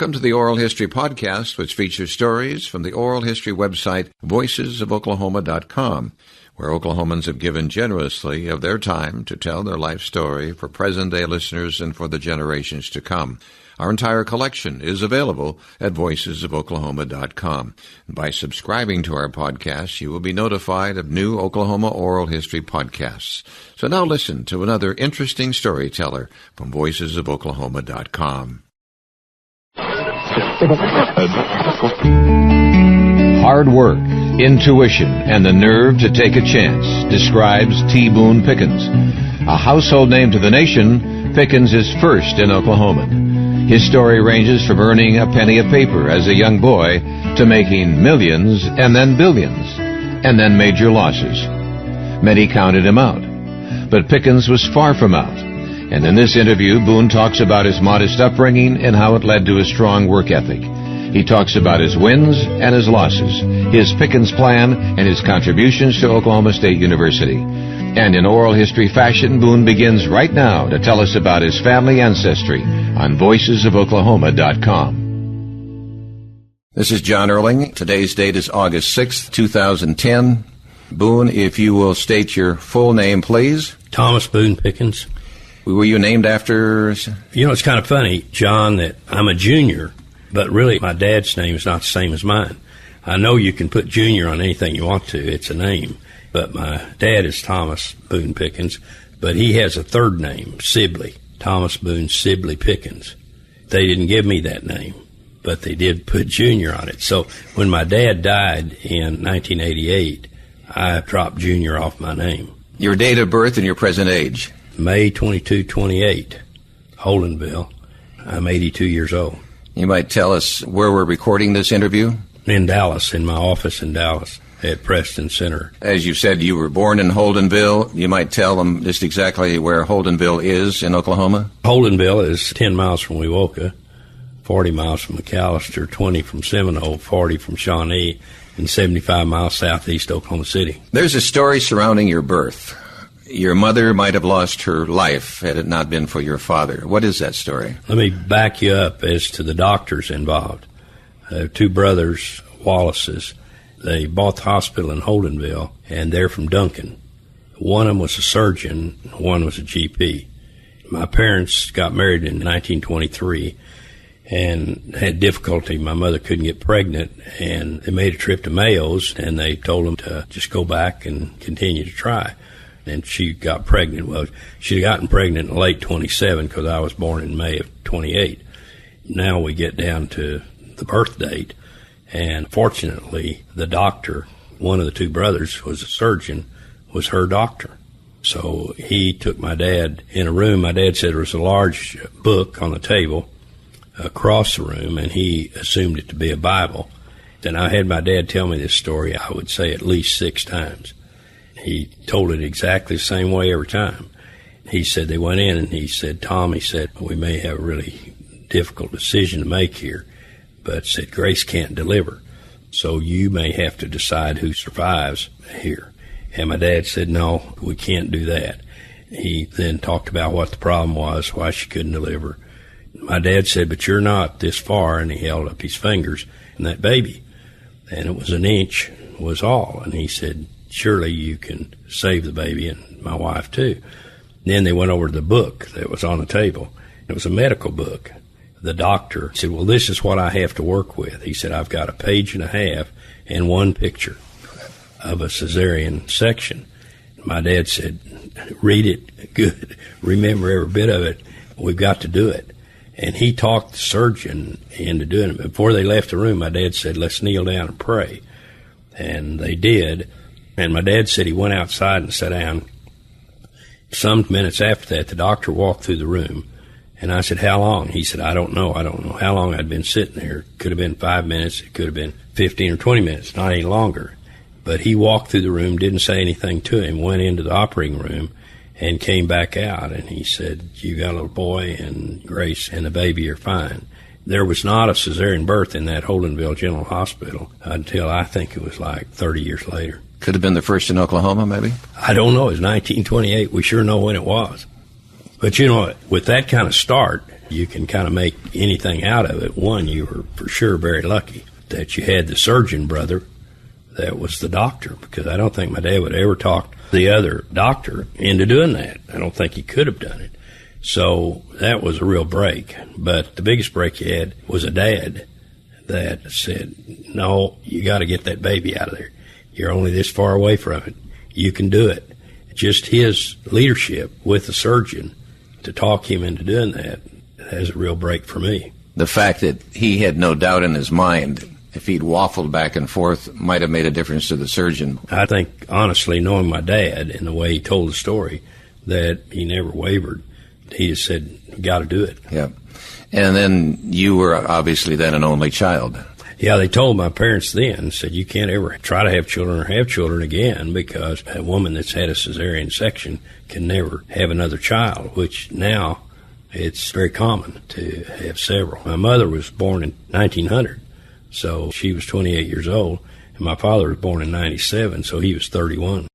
Welcome to the Oral History Podcast, which features stories from the oral history website voicesofoklahoma.com, where Oklahomans have given generously of their time to tell their life story for present-day listeners and for the generations to come. Our entire collection is available at voicesofoklahoma.com. By subscribing to our podcast, you will be notified of new Oklahoma oral history podcasts. So now listen to another interesting storyteller from voicesofoklahoma.com. Hard work, intuition, and the nerve to take a chance describes T. Boone Pickens. A household name to the nation, Pickens is first in Oklahoma. His story ranges from earning a penny a paper as a young boy to making millions and then billions, and then major losses. Many counted him out, but Pickens was far from out. And in this interview, Boone talks about his modest upbringing and how it led to a strong work ethic. He talks about his wins and his losses, his Pickens plan, and his contributions to Oklahoma State University. And in oral history fashion, Boone begins right now to tell us about his family ancestry on voicesofoklahoma.com. This is John Erling. Today's date is August 6th, 2010. Boone, if you will state your full name, please. Thomas Boone Pickens. Were you named after? You know, it's kind of funny, John, that I'm a junior, but really my dad's name is not the same as mine. I know you can put junior on anything you want to. It's a name. But my dad is Thomas Boone Pickens, but he has a third name, Sibley, Thomas Boone Sibley Pickens. They didn't give me that name, but they did put junior on it. So when my dad died in 1988, I dropped junior off my name. Your date of birth and your present age? May 22, 28, Holdenville. I'm 82 years old. You might tell us where we're recording this interview? In Dallas, in my office in Dallas at Preston Center. As you said, you were born in Holdenville. You might tell them just exactly where Holdenville is in Oklahoma? Holdenville is 10 miles from Wewoka, 40 miles from McAllister, 20 from Seminole, 40 from Shawnee, and 75 miles southeast Oklahoma City. There's a story surrounding your birth. Your mother might have lost her life had it not been for your father. What is that story? Let me back you up as to the doctors involved. Two brothers, Wallaces. They bought the hospital in Holdenville, and they're from Duncan. One of them was a surgeon, one was a GP. My parents got married in 1923 and had difficulty. My mother couldn't get pregnant, and they made a trip to Mayo's, and they told them to just go back and continue to try. And she got pregnant. Well, she'd gotten pregnant in late 27 because I was born in May of 28. Now we get down to the birth date, and fortunately the doctor, one of the two brothers was a surgeon, was her doctor. So he took my dad in a room. My dad said there was a large book on the table across the room, and he assumed it to be a Bible. And I had my dad tell me this story, I would say at least 6 times. He told it exactly the same way every time. He said they went in and he said, Tom, he said, we may have a really difficult decision to make here, but said Grace can't deliver. So you may have to decide who survives here. And my dad said, no, we can't do that. He then talked about what the problem was, why she couldn't deliver. My dad said, but you're not this far, and he held up his fingers, and that baby, and it was an inch was all. And he said, surely you can save the baby and my wife too. Then they went over to the book that was on the table. It was a medical book. The doctor said, well, this is what I have to work with. He said, I've got a page and a half and one picture of a cesarean section. My dad said, read it good. Remember every bit of it. We've got to do it. And he talked the surgeon into doing it. Before they left the room, my dad said, let's kneel down and pray. And they did. And my dad said he went outside and sat down. Some minutes after that, the doctor walked through the room. And I said, how long? He said, I don't know how long I'd been sitting there. It could have been 5 minutes. It could have been 15 or 20 minutes, not any longer. But he walked through the room, didn't say anything to him, went into the operating room and came back out. And he said, you got a little boy, and Grace and the baby are fine. There was not a cesarean birth in that Holdenville General Hospital until I think it was like 30 years later. Could have been the first in Oklahoma, maybe? I don't know. It was 1928. We sure know when it was. But, with that kind of start, you can kind of make anything out of it. One, you were for sure very lucky that you had the surgeon brother that was the doctor, because I don't think my dad would ever talk the other doctor into doing that. I don't think he could have done it. So that was a real break. But the biggest break he had was a dad that said, no, you got to get that baby out of there. You're only this far away from it. You can do it. Just his leadership with the surgeon to talk him into doing that has a real break for me. The fact that he had no doubt in his mind, if he'd waffled back and forth, might have made a difference to the surgeon. I think, honestly, knowing my dad and the way he told the story, that he never wavered. He just said, got to do it. Yeah. And then you were obviously then an only child. Yeah, they told my parents then, said, you can't ever try to have children or have children again, because a woman that's had a cesarean section can never have another child, which now it's very common to have several. My mother was born in 1900, so she was 28 years old, and my father was born in 97, so he was 31.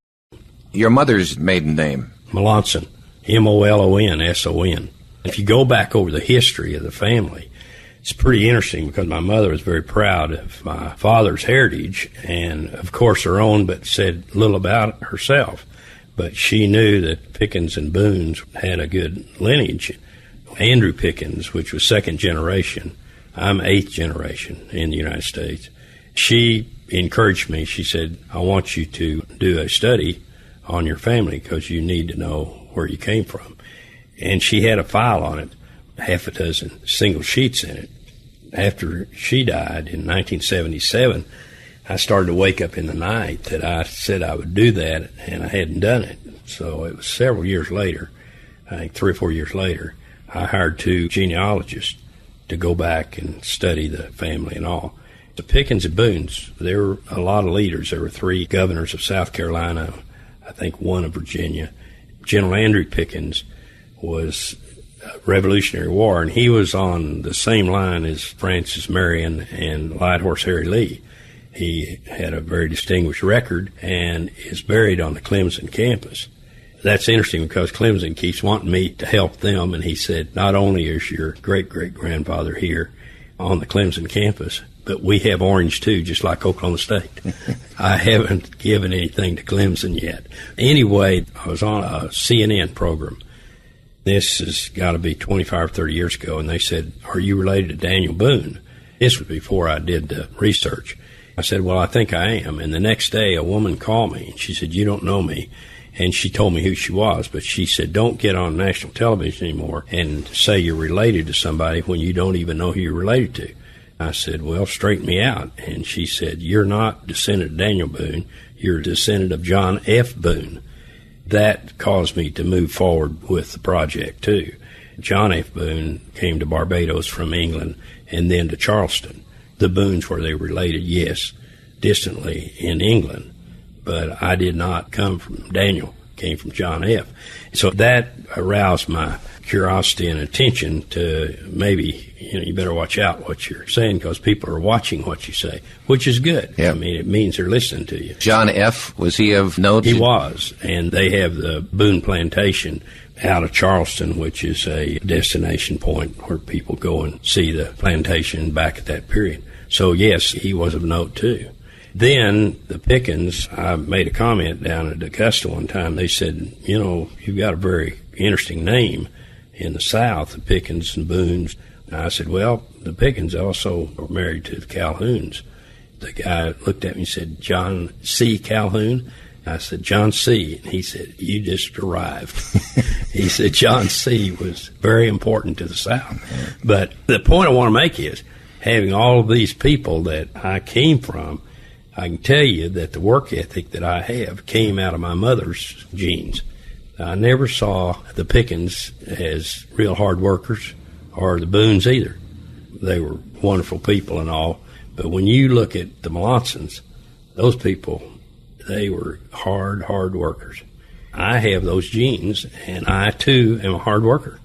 Your mother's maiden name? Molonson, Molonson. If you go back over the history of the family, it's pretty interesting, because my mother was very proud of my father's heritage and, of course, her own, but said little about herself. But she knew that Pickens and Boones had a good lineage. Andrew Pickens, which was second generation, I'm eighth generation in the United States. She encouraged me. She said, I want you to do a study on your family because you need to know where you came from. And she had a file on it, half a dozen single sheets in it. After she died in 1977, I started to wake up in the night that I said I would do that, and I hadn't done it. So it was several years later, I think 3 or 4 years later, I hired 2 genealogists to go back and study the family and all. The Pickens and Boones, there were a lot of leaders. There were 3 governors of South Carolina, I think 1 of Virginia. General Andrew Pickens was Revolutionary War, and he was on the same line as Francis Marion and Light Horse Harry Lee. He had a very distinguished record and is buried on the Clemson campus. That's interesting because Clemson keeps wanting me to help them, and he said, not only is your great-great-grandfather here on the Clemson campus, but we have Orange too, just like Oklahoma State. I haven't given anything to Clemson yet. Anyway, I was on a CNN program. This has got to be 25 or 30 years ago, and they said, are you related to Daniel Boone? This was before I did the research. I said, well, I think I am. And the next day, a woman called me, and she said, you don't know me. And she told me who she was, but she said, don't get on national television anymore and say you're related to somebody when you don't even know who you're related to. I said, well, straighten me out. And she said, you're not descendant of Daniel Boone. You're a descendant of John F. Boone. That caused me to move forward with the project, too. John F. Boone came to Barbados from England and then to Charleston. The Boones were they related, yes, distantly in England, but I did not come from Daniel, came from John F. So that aroused my curiosity and attention to maybe, you better watch out what you're saying because people are watching what you say, which is good. Yeah. I mean, it means they're listening to you. John F., was he of note? He was, and they have the Boone Plantation out of Charleston, which is a destination point where people go and see the plantation back at that period. So, yes, he was of note, too. Then the Pickens, I made a comment down at Augusta one time. They said, you've got a very interesting name in the South, the Pickens and Boones. And I said, well, the Pickens also were married to the Calhouns. The guy looked at me and said, John C. Calhoun? I said, John C. And he said, you just arrived. He said, John C. was very important to the South. But the point I want to make is, having all of these people that I came from, I can tell you that the work ethic that I have came out of my mother's genes. I never saw the Pickens as real hard workers or the Boones either. They were wonderful people and all. But when you look at the Molonsons, those people, they were hard workers. I have those genes, and I, too, am a hard worker.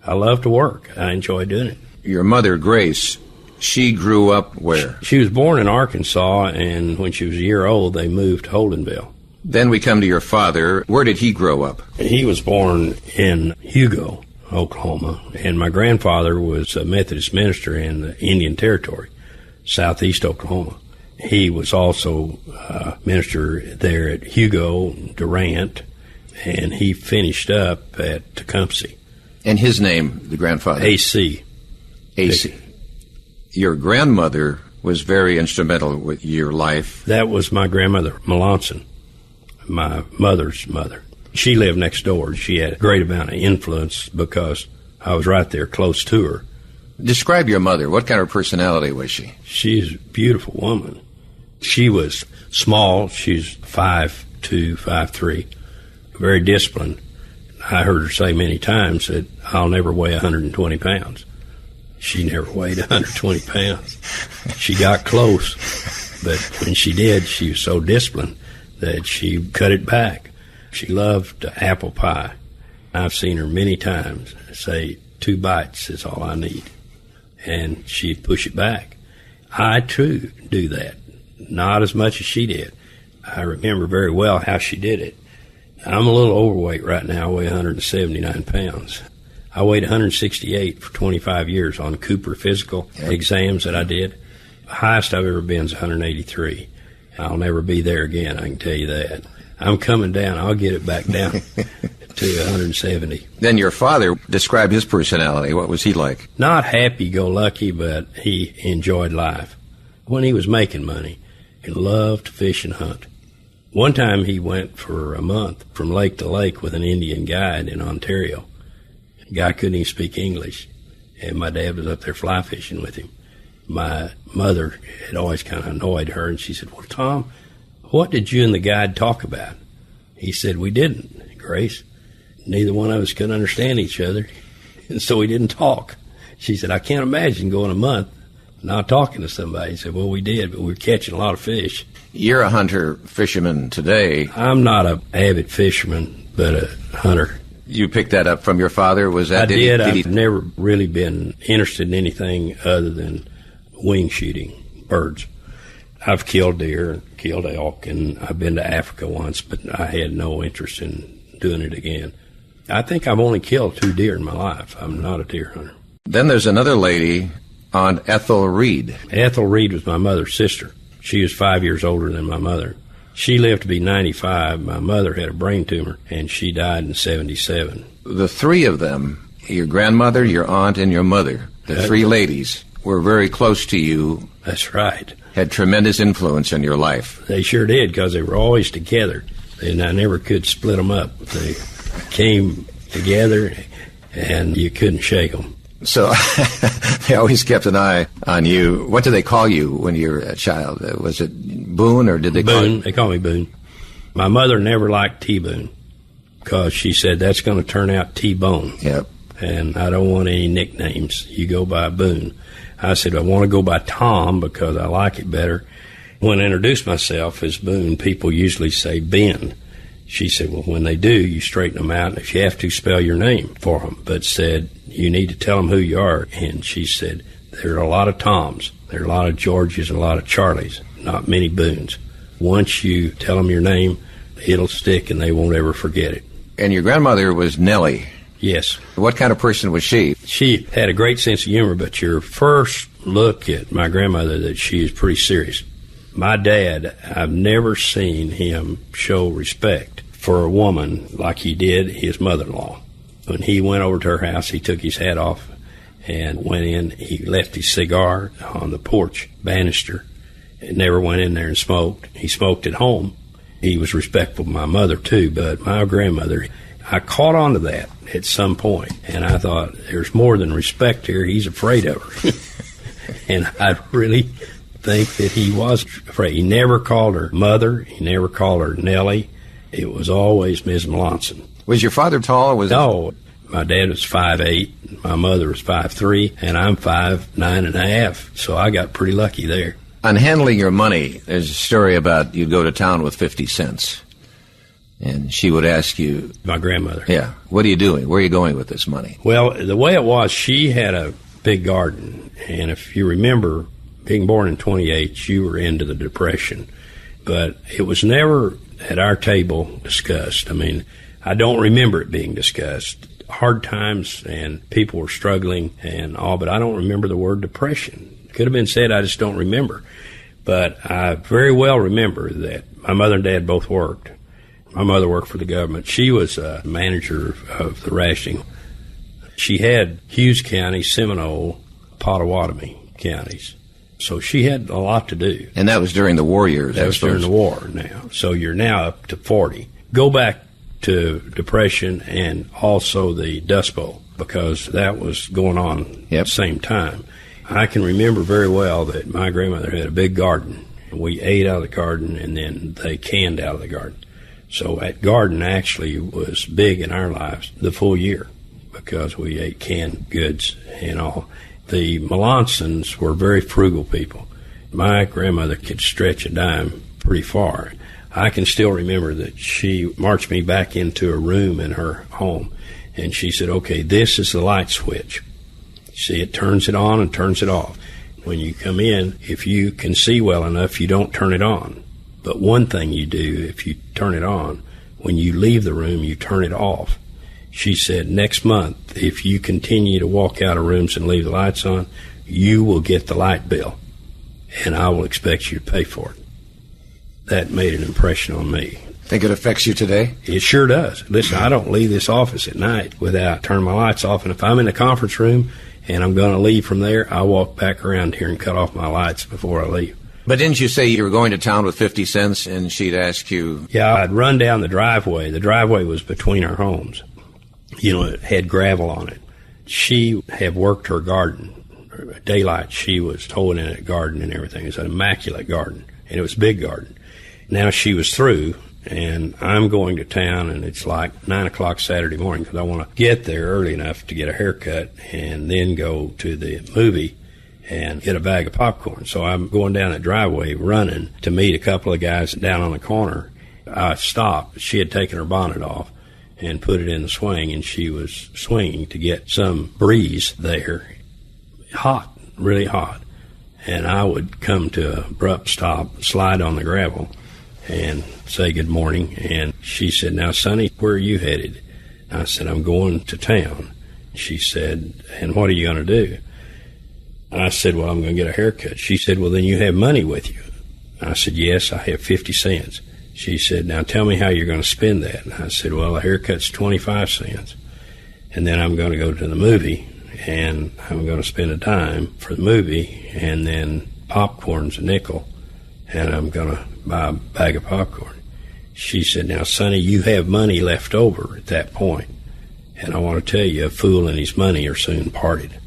I love to work. I enjoy doing it. Your mother, Grace, she grew up where? She was born in Arkansas, and when she was a year old, they moved to Holdenville. Then we come to your father. Where did he grow up? He was born in Hugo, Oklahoma, and my grandfather was a Methodist minister in the Indian Territory, southeast Oklahoma. He was also a minister there at Hugo, Durant, and he finished up at Tecumseh. And his name, the grandfather? A.C. A.C. Your grandmother was very instrumental with your life. That was my grandmother, Melanson, my mother's mother. She lived next door. She had a great amount of influence because I was right there close to her. Describe your mother. What kind of personality was she? She's a beautiful woman. She was small. She's 5'2", 5'3", very disciplined. I heard her say many times that I'll never weigh 120 pounds. She never weighed 120 pounds. She got close, but when she did, she was so disciplined that she cut it back. She loved apple pie. I've seen her many times say 2 bites is all I need, and she'd push it back. I, too, do that. Not as much as she did. I remember very well how she did it. I'm a little overweight right now. I weigh 179 pounds. I weighed 168 for 25 years on Cooper physical exams that I did. The highest I've ever been is 183. I'll never be there again, I can tell you that. I'm coming down. I'll get it back down to 170. Then your father described his personality. What was he like? Not happy-go-lucky, but he enjoyed life. When he was making money, he loved to fish and hunt. One time he went for a month from lake to lake with an Indian guide in Ontario. The guy couldn't even speak English, and my dad was up there fly fishing with him. My mother had always kind of annoyed her, and she said, "Well, Tom, what did you and the guide talk about?" He said, "We didn't, Grace. Neither one of us could understand each other, and so we didn't talk." She said, "I can't imagine going a month not talking to somebody." He said, "Well, we did, but we were catching a lot of fish." You're a hunter-fisherman today. I'm not an avid fisherman, but a hunter. You picked that up from your father? Was that? I did. I've never really been interested in anything other than wing shooting birds. I've killed deer and killed elk, and I've been to Africa once, but I had no interest in doing it again. I think I've only killed 2 deer in my life. I'm not a deer hunter. Then there's another lady, Aunt Ethel Reed. Ethel Reed was my mother's sister. She was 5 years older than my mother. She lived to be 95. My mother had a brain tumor, and she died in 77. The 3 of them, your grandmother, your aunt, and your mother, the 3 ladies, were very close to you. That's right. Had tremendous influence in your life. They sure did, because they were always together, and I never could split them up. They came together, and you couldn't shake them. So they always kept an eye on you. What did they call you when you were a child? Was it Boone, or did they call Boone? They call me Boone. My mother never liked T-Boone because she said that's going to turn out T-Bone. Yep. And I don't want any nicknames. You go by Boone. I said I want to go by Tom because I like it better. When I introduce myself as Boone, people usually say Ben. She said, well, when they do, you straighten them out, and if you have to, spell your name for them. But said, you need to tell them who you are. And she said, there are a lot of Toms. There are a lot of Georges and a lot of Charlies, not many Boones. Once you tell them your name, it'll stick, and they won't ever forget it. And your grandmother was Nellie. Yes. What kind of person was she? She had a great sense of humor, but your first look at my grandmother, that she is pretty serious. My dad, I've never seen him show respect for a woman like he did his mother-in-law. When he went over to her house, he took his hat off and went in. He left his cigar on the porch banister and never went in there and smoked. He smoked at home. He was respectful of my mother, too, but my grandmother, I caught on to that at some point, and I thought, there's more than respect here. He's afraid of her. And I really think that he was afraid. He never called her mother. He never called her Nellie. It was always Ms. Melanson. Was your father tall? Or No. My dad was 5'8", my mother was 5'3", and I'm 5'9.5", so I got pretty lucky there. On handling your money, there's a story about you'd go to town with 50 cents, and she would ask you... My grandmother. Yeah. What are you doing? Where are you going with this money? Well, the way it was, she had a big garden, and if you remember, being born in 28, you were into the Depression. but it was never at our table discussed. I mean, I don't remember it being discussed. Hard times and people were struggling and all, but I don't remember the word depression. It could have been said, I just don't remember. But I very well remember that my mother and dad both worked. My mother worked for the government. She was a manager of the rationing. She had Hughes County, Seminole, Pottawatomie counties. So she had a lot to do. And that was during the war years, That was during the war now. So you're now up to 40. Go back to Depression and also the Dust Bowl, because that was going on at the same time. I can remember very well that my grandmother had a big garden. We ate out of the garden, and then they canned out of the garden. So that garden actually was big in our lives the full year, because we ate canned goods and all. The Melancons were very frugal people. My grandmother could stretch a dime pretty far. I can still remember that she marched me back into a room in her home, and she said, okay, this is the light switch. See, it turns it on and turns it off. When you come in, if you can see well enough, you don't turn it on. But one thing you do, if you turn it on, when you leave the room, you turn it off. She said, next month, if you continue to walk out of rooms and leave the lights on, you will get the light bill, and I will expect you to pay for it. That made an impression on me. Think it affects you today? It sure does. Listen, I don't leave this office at night without turning my lights off, and if I'm in a conference room and I'm going to leave from there, I walk back around here and cut off my lights before I leave. But didn't you say you were going to town with 50 cents and she'd ask you? Yeah, I'd run down the driveway. The driveway was between our homes. You know, it had gravel on it. She had worked her garden. Daylight, she was towing in a garden and everything. It was an immaculate garden, and it was a big garden. Now she was through, and I'm going to town, and it's like 9 o'clock Saturday morning because I want to get there early enough to get a haircut and then go to the movie and get a bag of popcorn. So I'm going down the driveway running to meet a couple of guys down on the corner. I stopped. She had taken her bonnet off and put it in the swing, and she was swinging to get some breeze there. Hot, really hot. And I would come to an abrupt stop, slide on the gravel, and say good morning. And she said, now, Sonny, where are you headed? I said, I'm going to town. She said, and what are you going to do? I said, well, I'm going to get a haircut. She said, well, then you have money with you. I said, yes, I have 50 cents. She said, now tell me how you're going to spend that. And I said, well, a haircut's 25 cents. And then I'm going to go to the movie, and I'm going to spend a dime for the movie, and then popcorn's a nickel, and I'm going to buy a bag of popcorn. She said, now, Sonny, you have money left over at that point, and I want to tell you, a fool and his money are soon parted.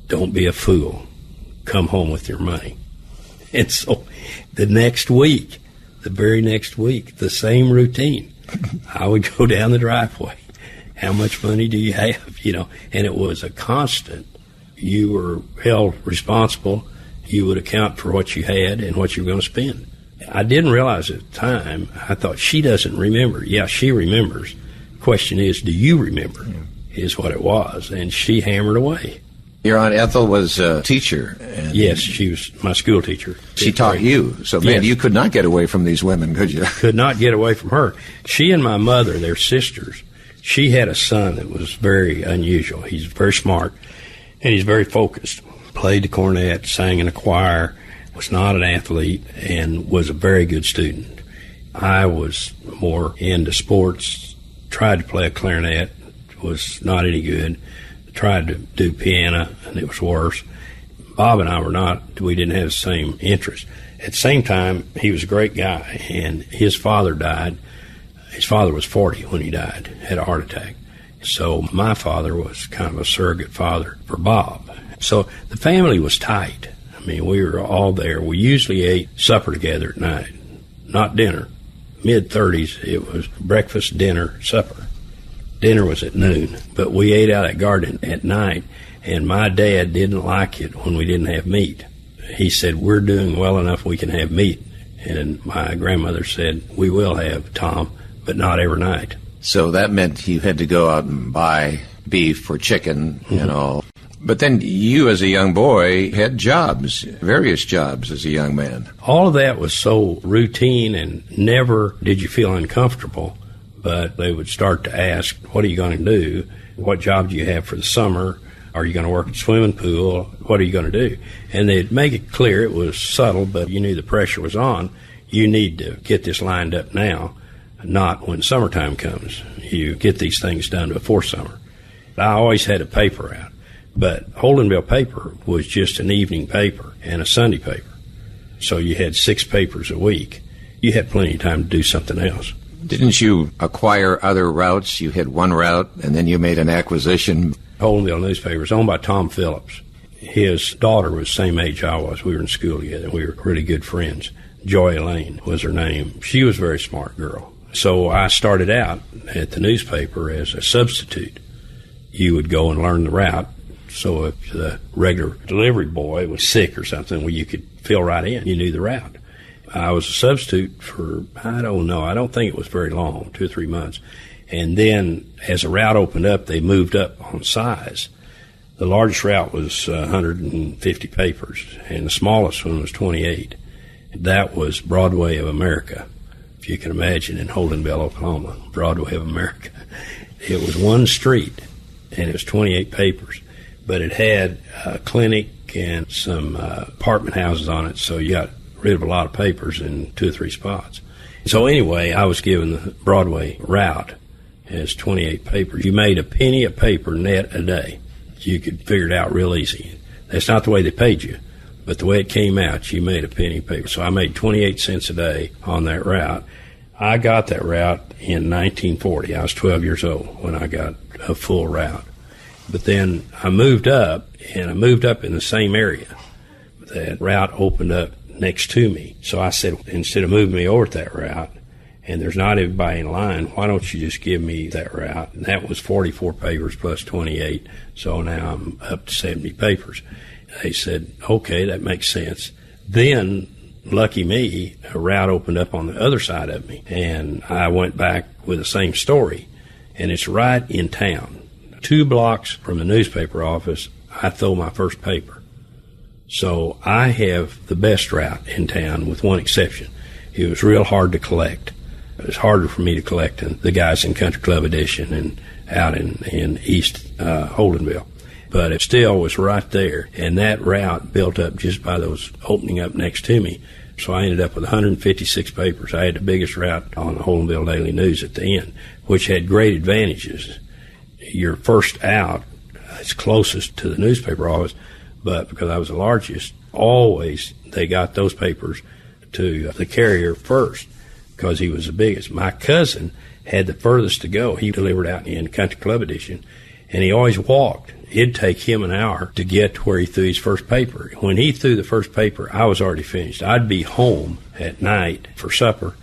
Don't be a fool. Come home with your money. And so the next week, the very next week, the same routine. I would go down the driveway. How much money do you have? You know, and it was a constant. You were held responsible. You would account for what you had and what you were going to spend. I didn't realize at the time. I thought, she doesn't remember. Yeah, she remembers. Question is, do you remember? Is what it was. And she hammered away. Your Aunt Ethel was a teacher. And yes, she was my school teacher. She taught you. So, man, you could not get away from these women, could you? Could not get away from her. She and my mother, they're sisters. She had a son that was very unusual. He's very smart, and he's very focused. Played the cornet, sang in a choir, was not an athlete, and was a very good student. I was more into sports, tried to play a clarinet, was not any good. Tried to do piano, and it was worse. Bob and I we didn't have the same interest. At the same time, he was a great guy, and his father died. His father was 40 when he died, had a heart attack. So my father was kind of a surrogate father for Bob. So the family was tight. I mean, we were all there. We usually ate supper together at night, not dinner. Mid-30s, it was breakfast, dinner, supper. Dinner was at noon, but we ate out at garden at night, and my dad didn't like it when we didn't have meat. He said, we're doing well enough we can have meat. And my grandmother said, we will have, Tom, but not every night. So that meant you had to go out and buy beef or chicken and all. But then you, as a young boy, had jobs, various jobs as a young man. All of that was so routine, and never did you feel uncomfortable. But they would start to ask, what are you going to do? What job do you have for the summer? Are you going to work at the swimming pool? What are you going to do? And they'd make it clear. It was subtle, but you knew the pressure was on. You need to get this lined up now, not when summertime comes. You get these things done before summer. I always had a paper out. But Holdenville paper was just an evening paper and a Sunday paper. So you had 6 papers a week. You had plenty of time to do something else. Didn't you acquire other routes? You had one route, and then you made an acquisition. Holdenville newspaper was owned by Tom Phillips. His daughter was the same age I was. We were in school together. We were really good friends. Joy Elaine was her name. She was a very smart girl. So I started out at the newspaper as a substitute. You would go and learn the route. So if the regular delivery boy was sick or something, well, you could fill right in. You knew the route. I was a substitute for, I don't think it was very long, 2 or 3 months. And then as the route opened up, they moved up on size. The largest route was 150 papers, and the smallest one was 28. That was Broadway of America, if you can imagine, in Holdenville, Oklahoma, Broadway of America. It was one street, and it was 28 papers. But it had a clinic and some apartment houses on it, so you got rid of a lot of papers in 2 or 3 spots. So anyway, I was given the Broadway route as 28 papers. You made a penny a paper net a day. You could figure it out real easy. That's not the way they paid you, but the way it came out, you made a penny a paper. So I made 28 cents a day on that route. I got that route in 1940. I was 12 years old when I got a full route. But then I moved up, and I moved up in the same area. That route opened up next to me. So I said, instead of moving me over to that route, and there's not everybody in line, why don't you just give me that route? And that was 44 papers plus 28. So now I'm up to 70 papers. They said, okay, that makes sense. Then, lucky me, a route opened up on the other side of me, and I went back with the same story. And it's right in town. 2 blocks from the newspaper office, I throw my first paper. So I have the best route in town, with one exception. It was real hard to collect. It was harder for me to collect than the guys in Country Club Edition and out in East Holdenville. But it still was right there, and that route built up just by those opening up next to me. So I ended up with 156 papers. I had the biggest route on the Holdenville Daily News at the end, which had great advantages. You're first out, it's closest to the newspaper office, but because I was the largest, always they got those papers to the carrier first because he was the biggest. My cousin had the furthest to go. He delivered out in Country Club Edition, and he always walked. It'd take him an hour to get to where he threw his first paper. When he threw the first paper, I was already finished. I'd be home at night for supper,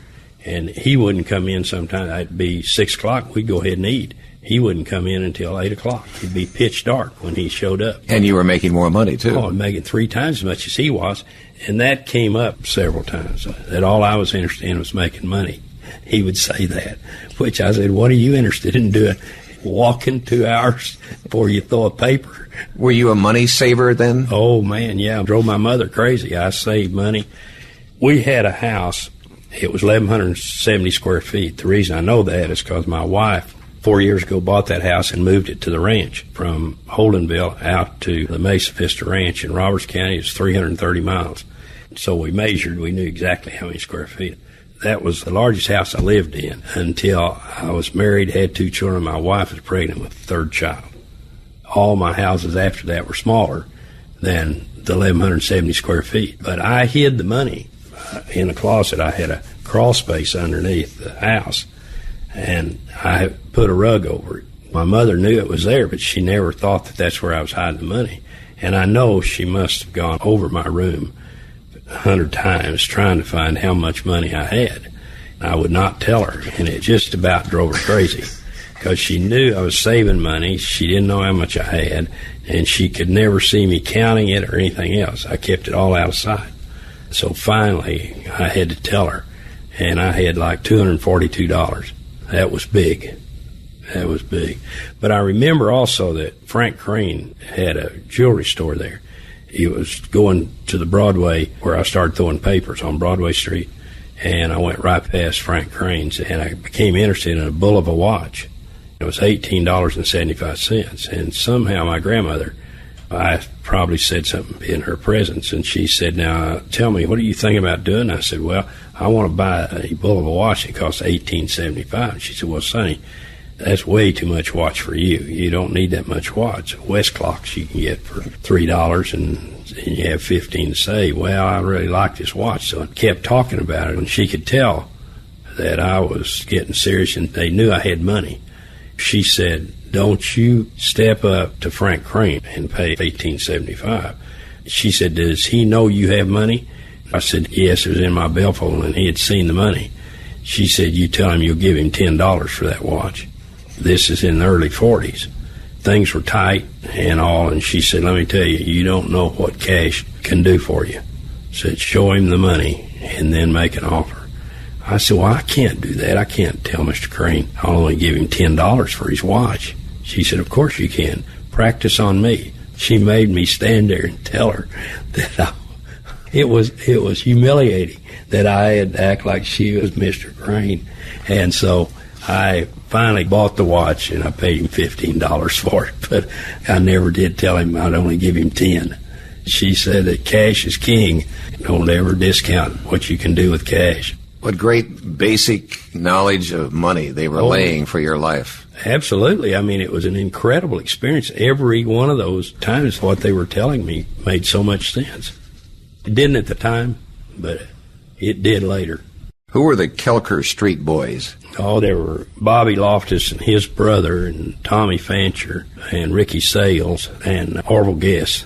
and he wouldn't come in sometime. It'd be 6 o'clock. We'd go ahead and eat. He wouldn't come in until 8 o'clock. It'd be pitch dark when he showed up. And you were making more money, too. Oh, I'm making 3 times as much as he was. And that came up several times, that all I was interested in was making money. He would say that, which I said, what are you interested in doing? Walking 2 hours before you throw a paper? Were you a money saver then? Oh, man, yeah. I drove my mother crazy. I saved money. We had a house. It was 1,170 square feet. The reason I know that is because my wife 4 years ago bought that house and moved it to the ranch from Holdenville out to the Mesa Vista Ranch in Roberts County. It's 330 miles. So we measured. We knew exactly how many square feet. That was the largest house I lived in until I was married, had 2 children. My wife was pregnant with the 3rd child. All my houses after that were smaller than the 1,170 square feet. But I hid the money in a closet. I had a crawl space underneath the house, and I put a rug over it. My mother knew it was there, but she never thought that that's where I was hiding the money. And I know she must have gone over my room 100 times trying to find how much money I had. I would not tell her, and it just about drove her crazy because she knew I was saving money. She didn't know how much I had, and she could never see me counting it or anything else. I kept it all out of sight. So finally, I had to tell her, and I had like $242. That was big. That was big. But I remember also that Frank Crane had a jewelry store there. He was going to the Broadway where I started throwing papers on Broadway Street, and I went right past Frank Crane's, and I became interested in a Bulova watch. It was $18.75, and somehow my grandmother, I probably said something in her presence, and she said, now, tell me, what do you think about doing? I said, well, I want to buy a Bulova watch. It costs $18.75. She said, well, Sonny, that's way too much watch for you. You don't need that much watch. West clocks you can get for $3, and you have 15 to save. Well, I really like this watch, so I kept talking about it, and she could tell that I was getting serious, and they knew I had money. She said, don't you step up to Frank Crane and pay $18.75. She said, does he know you have money? I said, yes, it was in my billfold, and he had seen the money. She said, you tell him you'll give him $10 for that watch. This is in the early 40s. Things were tight and all, and she said, let me tell you, you don't know what cash can do for you. Said, show him the money and then make an offer. I said, well, I can't do that. I can't tell Mr. Crane I'll only give him $10 for his watch. She said, of course you can. Practice on me. She made me stand there and tell her that it was humiliating that I had to act like she was Mr. Crane. And so I finally bought the watch, and I paid him $15 for it, but I never did tell him I'd only give him $10. She said that cash is king. Don't ever discount what you can do with cash. What great basic knowledge of money they were laying for your life. Absolutely. I mean, it was an incredible experience. Every one of those times, what they were telling me made so much sense. It didn't at the time, but it did later. Who were the Kelker Street Boys? Oh, there were Bobby Loftus and his brother, and Tommy Fancher, and Ricky Sales, and Orville Guess.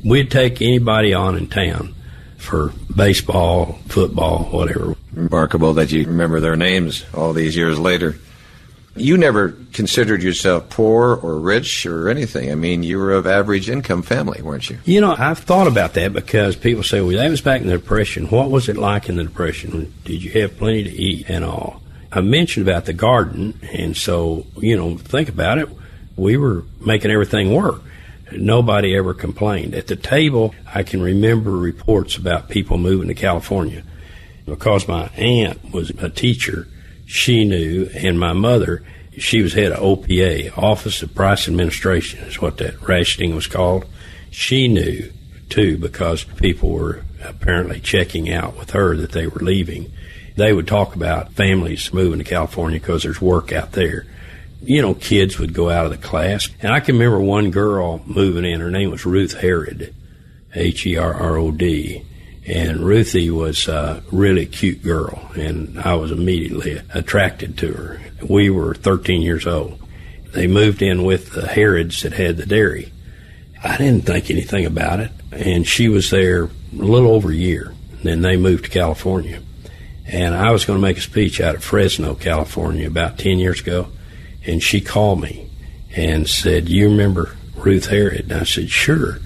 We'd take anybody on in town for baseball, football, whatever. Remarkable that you remember their names all these years later. You never considered yourself poor or rich or anything. I mean, you were of average income family, weren't you? You know, I've thought about that because people say, well, that was back in the Depression. What was it like in the Depression? Did you have plenty to eat and all? I mentioned about the garden, and so, you know, think about it. We were making everything work. Nobody ever complained. At the table, I can remember reports about people moving to California. Because my aunt was a teacher, she knew, and my mother, she was head of OPA, Office of Price Administration is what that rationing was called. She knew, too, because people were apparently checking out with her that they were leaving. They would talk about families moving to California because there's work out there. You know, kids would go out of the class. And I can remember one girl moving in. Her name was Ruth Herod, Herrod. And Ruthie was a really cute girl, and I was immediately attracted to her. We were 13 years old. They moved in with the Herods that had the dairy. I didn't think anything about it, and she was there a little over a year. Then they moved to California. And I was going to make a speech out of Fresno, California, about 10 years ago. And she called me and said, you remember Ruth Herod? And I said, sure.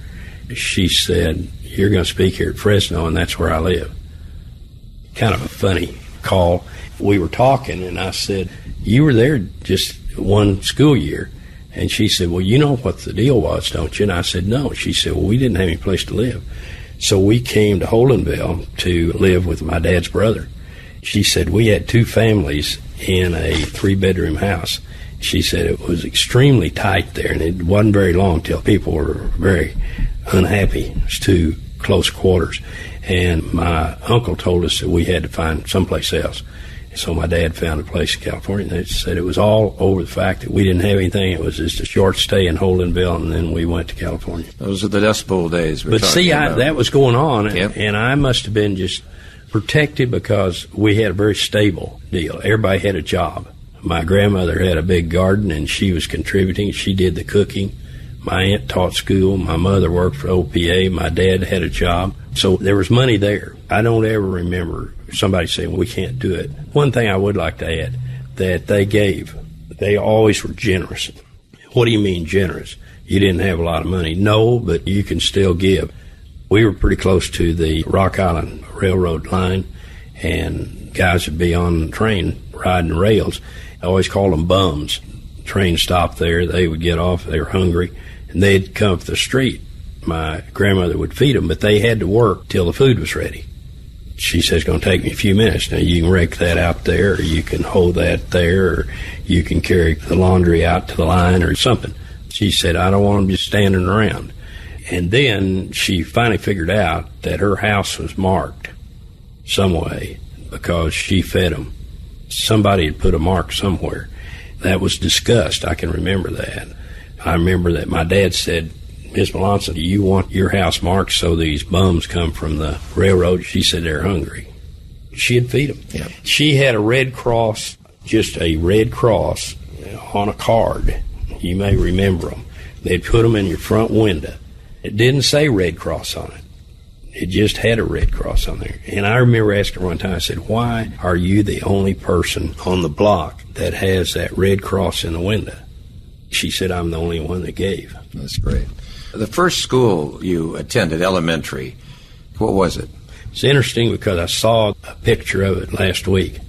She said, you're going to speak here at Fresno, and that's where I live. Kind of a funny call. We were talking, and I said, you were there just one school year. And she said, well, you know what the deal was, don't you? And I said, no. She said, well, we didn't have any place to live. So we came to Holdenville to live with my dad's brother. She said, we had two families in a 3-bedroom house. She said it was extremely tight there, and it wasn't very long till people were very unhappy. It was too close quarters. And my uncle told us that we had to find someplace else. So my dad found a place in California, and they said it was all over the fact that we didn't have anything. It was just a short stay in Holdenville, and then we went to California. Those are the Dust Bowl days. But see, that was going on, and I must have been just protected because we had a very stable deal. Everybody had a job. My grandmother had a big garden, and she was contributing. She did the cooking. My aunt taught school. My mother worked for OPA. My dad had a job. So there was money there. I don't ever remember somebody saying, well, we can't do it. One thing I would like to add, that they gave. They always were generous. What do you mean generous? You didn't have a lot of money. No, but you can still give. We were pretty close to the Rock Island Railroad line, and guys would be on the train riding rails. I always called them bums. train stopped there. They would get off. They were hungry, and they'd come up the street. My grandmother would feed them, but they had to work till the food was ready. She says, it's going to take me a few minutes. Now, you can rake that out there, or you can hold that there, or you can carry the laundry out to the line or something. She said, I don't want them just standing around. And then she finally figured out that her house was marked some way because she fed them. Somebody had put a mark somewhere. That was discussed. I can remember that. I remember that my dad said, Miss Melanson, do you want your house marked so these bums come from the railroad? She said they're hungry. She'd feed them. Yeah. She had a red cross, just a red cross on a card. You may remember them. They'd put them in your front window. It didn't say Red Cross on it. It just had a red cross on there. And I remember asking her one time, I said, why are you the only person on the block that has that red cross in the window? She said, I'm the only one that gave. That's great. The first school you attended, elementary, what was it? It's interesting because I saw a picture of it last week.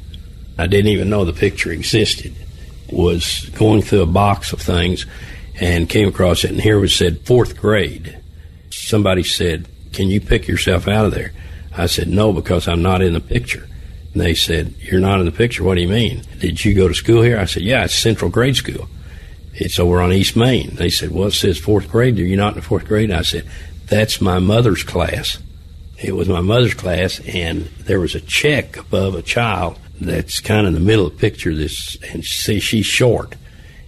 I didn't even know the picture existed. Was going through a box of things and came across it, and here it said 4th grade. Somebody said, can you pick yourself out of there? I said, no, because I'm not in the picture. And they said, you're not in the picture? What do you mean? Did you go to school here? I said, yeah, it's Central Grade School. It's over on East Main. They said, well, it says 4th grade. Are you not in the 4th grade? I said, that's my mother's class. It was my mother's class, and there was a check above a child that's kind of in the middle of the picture. And see, she's short,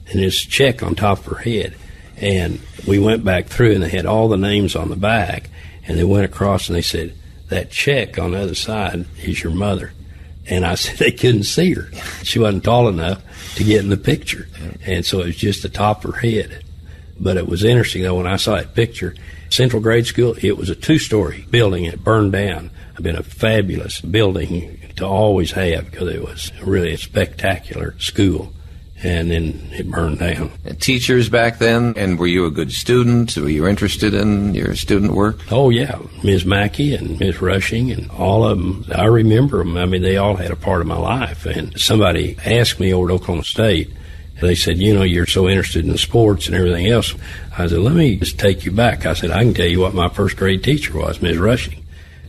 and there's a check on top of her head. And we went back through, and they had all the names on the back, and they went across, and they said, that check on the other side is your mother. And I said they couldn't see her. She wasn't tall enough to get in the picture. And so it was just the top of her head. But it was interesting, though, when I saw that picture, Central Grade School, it was a 2-story building. It burned down. It's been a fabulous building to always have because it was really a spectacular school. And then it burned down. Teachers back then, and were you a good student? Were you interested in your student work? Oh, yeah. Ms. Mackey and Ms. Rushing and all of them, I remember them. I mean, they all had a part of my life. And somebody asked me over at Oklahoma State, they said, you know, you're so interested in the sports and everything else. I said, let me just take you back. I said, I can tell you what my first grade teacher was, Ms. Rushing.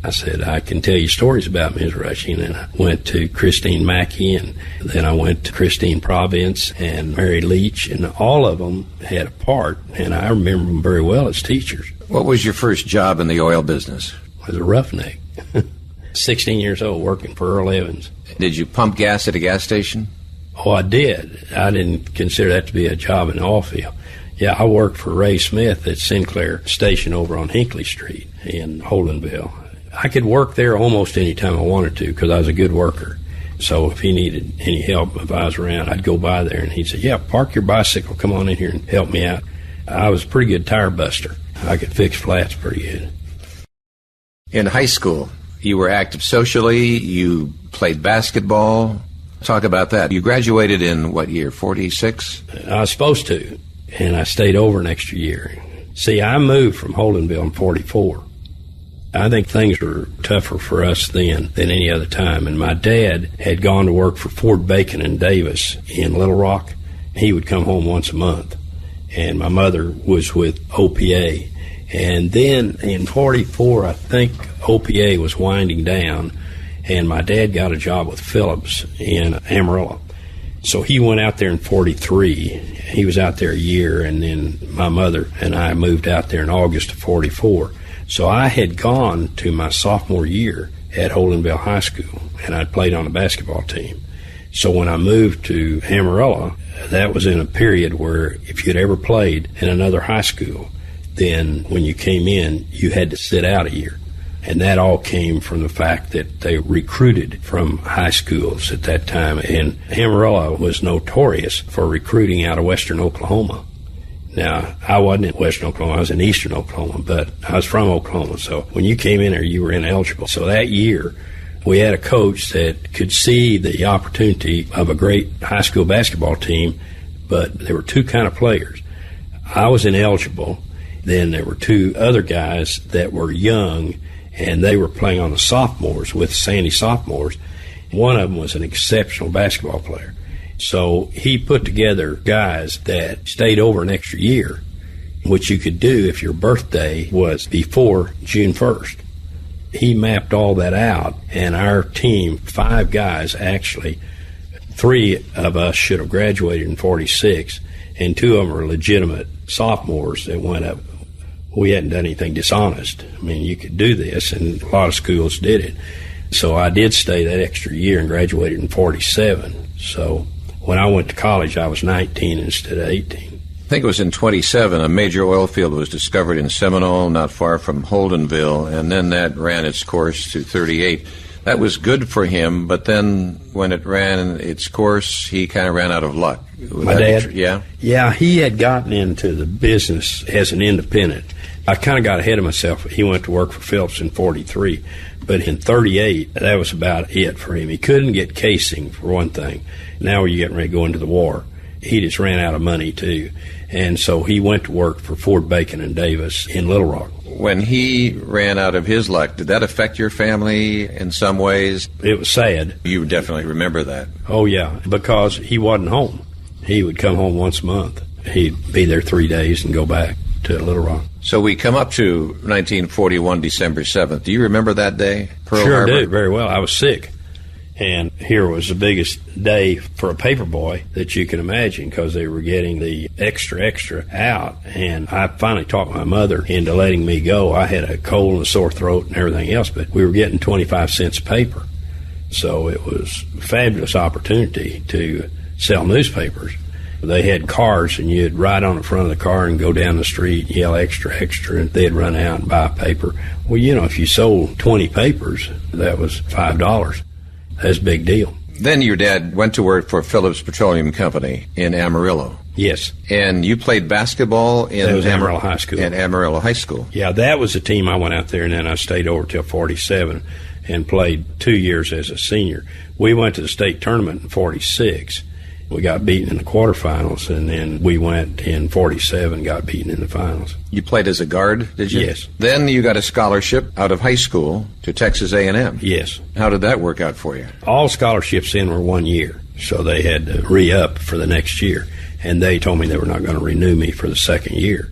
I said, I can tell you stories about Ms. Rushing. And I went to Christine Mackey, and then I went to Christine Province and Mary Leach, and all of them had a part, and I remember them very well as teachers. What was your first job in the oil business? I was a roughneck. 16 years old, working for Earl Evans. Did you pump gas at a gas station? Oh, I did. I didn't consider that to be a job in the oil field. Yeah, I worked for Ray Smith at Sinclair Station over on Hinckley Street in Holdenville. I could work there almost any time I wanted to because I was a good worker. So if he needed any help, if I was around, I'd go by there, and he'd say, yeah, park your bicycle, come on in here and help me out. I was a pretty good tire buster. I could fix flats pretty good. In high school, you were active socially, you played basketball. Talk about that. You graduated in what year, 46? I was supposed to, and I stayed over an extra year. See, I moved from Holdenville in 44. I think things were tougher for us then than any other time. And my dad had gone to work for Ford Bacon and Davis in Little Rock. He would come home once a month. And my mother was with OPA. And then in 44, I think OPA was winding down. And my dad got a job with Phillips in Amarillo. So he went out there in 43. He was out there a year. And then my mother and I moved out there in August of 44. So I had gone to my sophomore year at Holdenville High School, and I'd played on the basketball team. So when I moved to Amarillo, that was in a period where if you'd ever played in another high school, then when you came in, you had to sit out a year. And that all came from the fact that they recruited from high schools at that time. And Amarillo was notorious for recruiting out of western Oklahoma. Now, I wasn't in western Oklahoma, I was in eastern Oklahoma, but I was from Oklahoma, so when you came in there, you were ineligible. So that year, we had a coach that could see the opportunity of a great high school basketball team, but there were two kind of players. I was ineligible, then there were two other guys that were young, and they were playing on the sophomores with Sandy sophomores. One of them was an exceptional basketball player. So he put together guys that stayed over an extra year, which you could do if your birthday was before June 1st. He mapped all that out, and our team, 5 guys actually, 3 of us should have graduated in 46, and 2 of them were legitimate sophomores that went up. We hadn't done anything dishonest. I mean, you could do this, and a lot of schools did it. So I did stay that extra year and graduated in 47. So when I went to college, I was 19 instead of 18. I think it was in 27, a major oil field was discovered in Seminole, not far from Holdenville, and then that ran its course to 38. That was good for him, but then when it ran its course, he kind of ran out of luck. My dad? Yeah? Yeah, he had gotten into the business as an independent. I kind of got ahead of myself. He went to work for Phillips in 43, but in 38, that was about it for him. He couldn't get casing, for one thing. Now you're getting ready to go into the war. He just ran out of money, too. And so he went to work for Ford Bacon and Davis in Little Rock. When he ran out of his luck, did that affect your family in some ways? It was sad. You definitely remember that. Oh, yeah, because he wasn't home. He would come home once a month. He'd be there 3 days and go back to Little Rock. So we come up to 1941, December 7th. Do you remember that day? Pearl Sure Harbor? do, very well. I was sick. And here was the biggest day for a paper boy that you can imagine, because they were getting the extra out. And I finally talked my mother into letting me go. I had a cold and a sore throat and everything else, but we were getting 25 cents a paper. So it was a fabulous opportunity to sell newspapers. They had cars, and you'd ride on the front of the car and go down the street, yell extra, and they'd run out and buy a paper. Well, you know, if you sold 20 papers, that was $5. That's a big deal. Then your dad went to work for Phillips Petroleum Company in Amarillo. Yes. And you played basketball in That was Amarillo High School. At Amarillo High School. Yeah, that was the team I went out there, and then I stayed over till 47 and played 2 years as a senior. We went to the state tournament in 46. We got beaten in the quarterfinals, and then we went in 47, got beaten in the finals. You played as a guard, did you? Yes. Then you got a scholarship out of high school to Texas A&M. Yes. How did that work out for you? All scholarships in were 1 year, so they had to re-up for the next year, and they told me they were not going to renew me for the second year.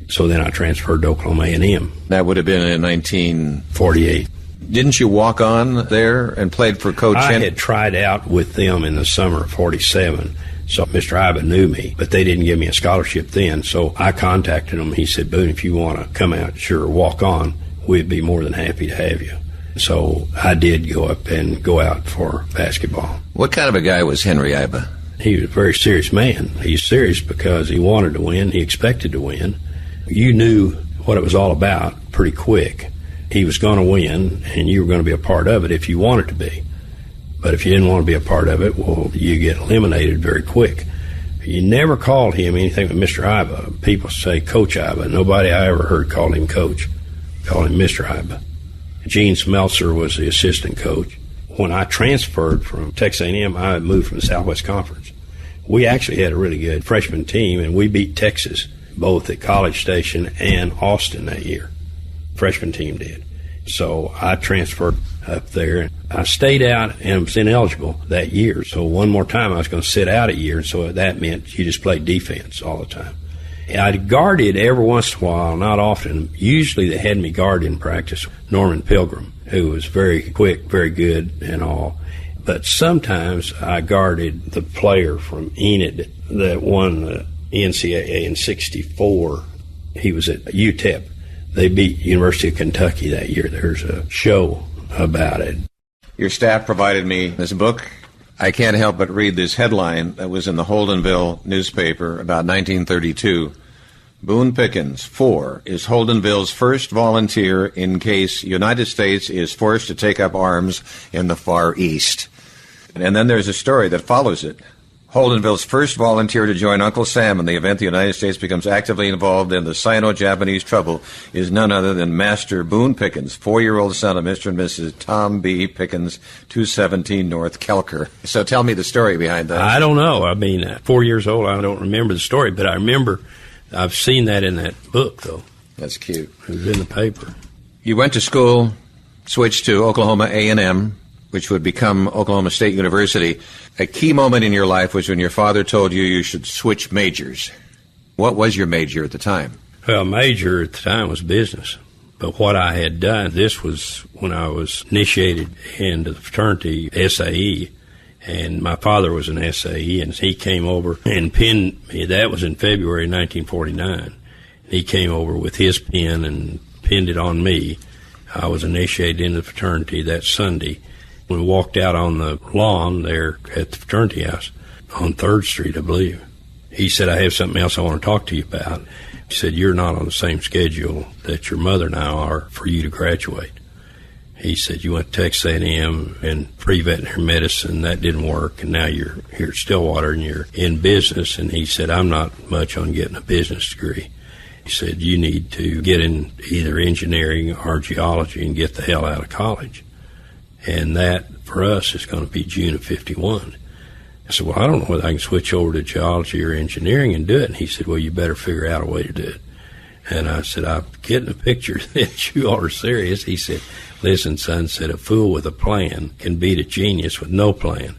So then I transferred to Oklahoma A&M. That would have been in 1948. 48. Didn't you walk on there and played for Coach I had tried out with them in the summer of 47, so Mr. Iba knew me, but they didn't give me a scholarship then, so I contacted him. He said, Boone, if you want to come out, sure, walk on, we'd be more than happy to have you. So I did go up and go out for basketball. What kind of a guy was Henry Iba? He was a very serious man. He's serious because he wanted to win. He expected to win. You knew what it was all about pretty quick. He was going to win, and you were going to be a part of it if you wanted to be. But if you didn't want to be a part of it, well, you get eliminated very quick. You never called him anything but Mr. Iba. People say Coach Iba. Nobody I ever heard called him Coach. Called him Mr. Iba. Gene Smeltzer was the assistant coach. When I transferred from Texas A&M, I moved from the Southwest Conference. We actually had a really good freshman team, and we beat Texas both at College Station and Austin that year. Freshman team did. So I transferred up there. I stayed out and was ineligible that year. So one more time I was going to sit out a year, and so that meant you just played defense all the time. I guarded every once in a while, not often. Usually they had me guard in practice. Norman Pilgrim, who was very quick, very good and all. But sometimes I guarded the player from Enid that won the NCAA in 64. He was at UTEP. They beat University of Kentucky that year. There's a show about it. Your staff provided me this book. I can't help but read this headline that was in the Holdenville newspaper about 1932. Boone Pickens, 4, is Holdenville's first volunteer in case United States is forced to take up arms in the Far East. And then there's a story that follows it. Holdenville's first volunteer to join Uncle Sam in the event the United States becomes actively involved in the Sino-Japanese trouble is none other than Master Boone Pickens, 4-year-old son of Mr. and Mrs. Tom B. Pickens, 217 North Kelker. So tell me the story behind that. I don't know. I mean, 4 years old, I don't remember the story, but I remember I've seen that in that book, though. That's cute. It was in the paper. You went to school, switched to Oklahoma A&M, which would become Oklahoma State University, a key moment in your life was when your father told you you should switch majors. What was your major at the time? Well, major at the time was business. But what I had done, this was when I was initiated into the fraternity SAE, and my father was an SAE, and he came over and pinned me. That was in February 1949. He came over with his pin and pinned it on me. I was initiated into the fraternity that Sunday. We walked out on the lawn there at the fraternity house on 3rd Street, I believe. He said, I have something else I want to talk to you about. He said, you're not on the same schedule that your mother and I are for you to graduate. He said, you went to Texas A&M and pre-veterinary medicine, that didn't work, and now you're here at Stillwater and you're in business. And he said, I'm not much on getting a business degree. He said, you need to get in either engineering or geology and get the hell out of college. And that, for us, is going to be June of 51. I said, well, I don't know whether I can switch over to geology or engineering and do it. And he said, well, you better figure out a way to do it. And I said, I'm getting a picture that you are serious. He said, listen, son, said, a fool with a plan can beat a genius with no plan.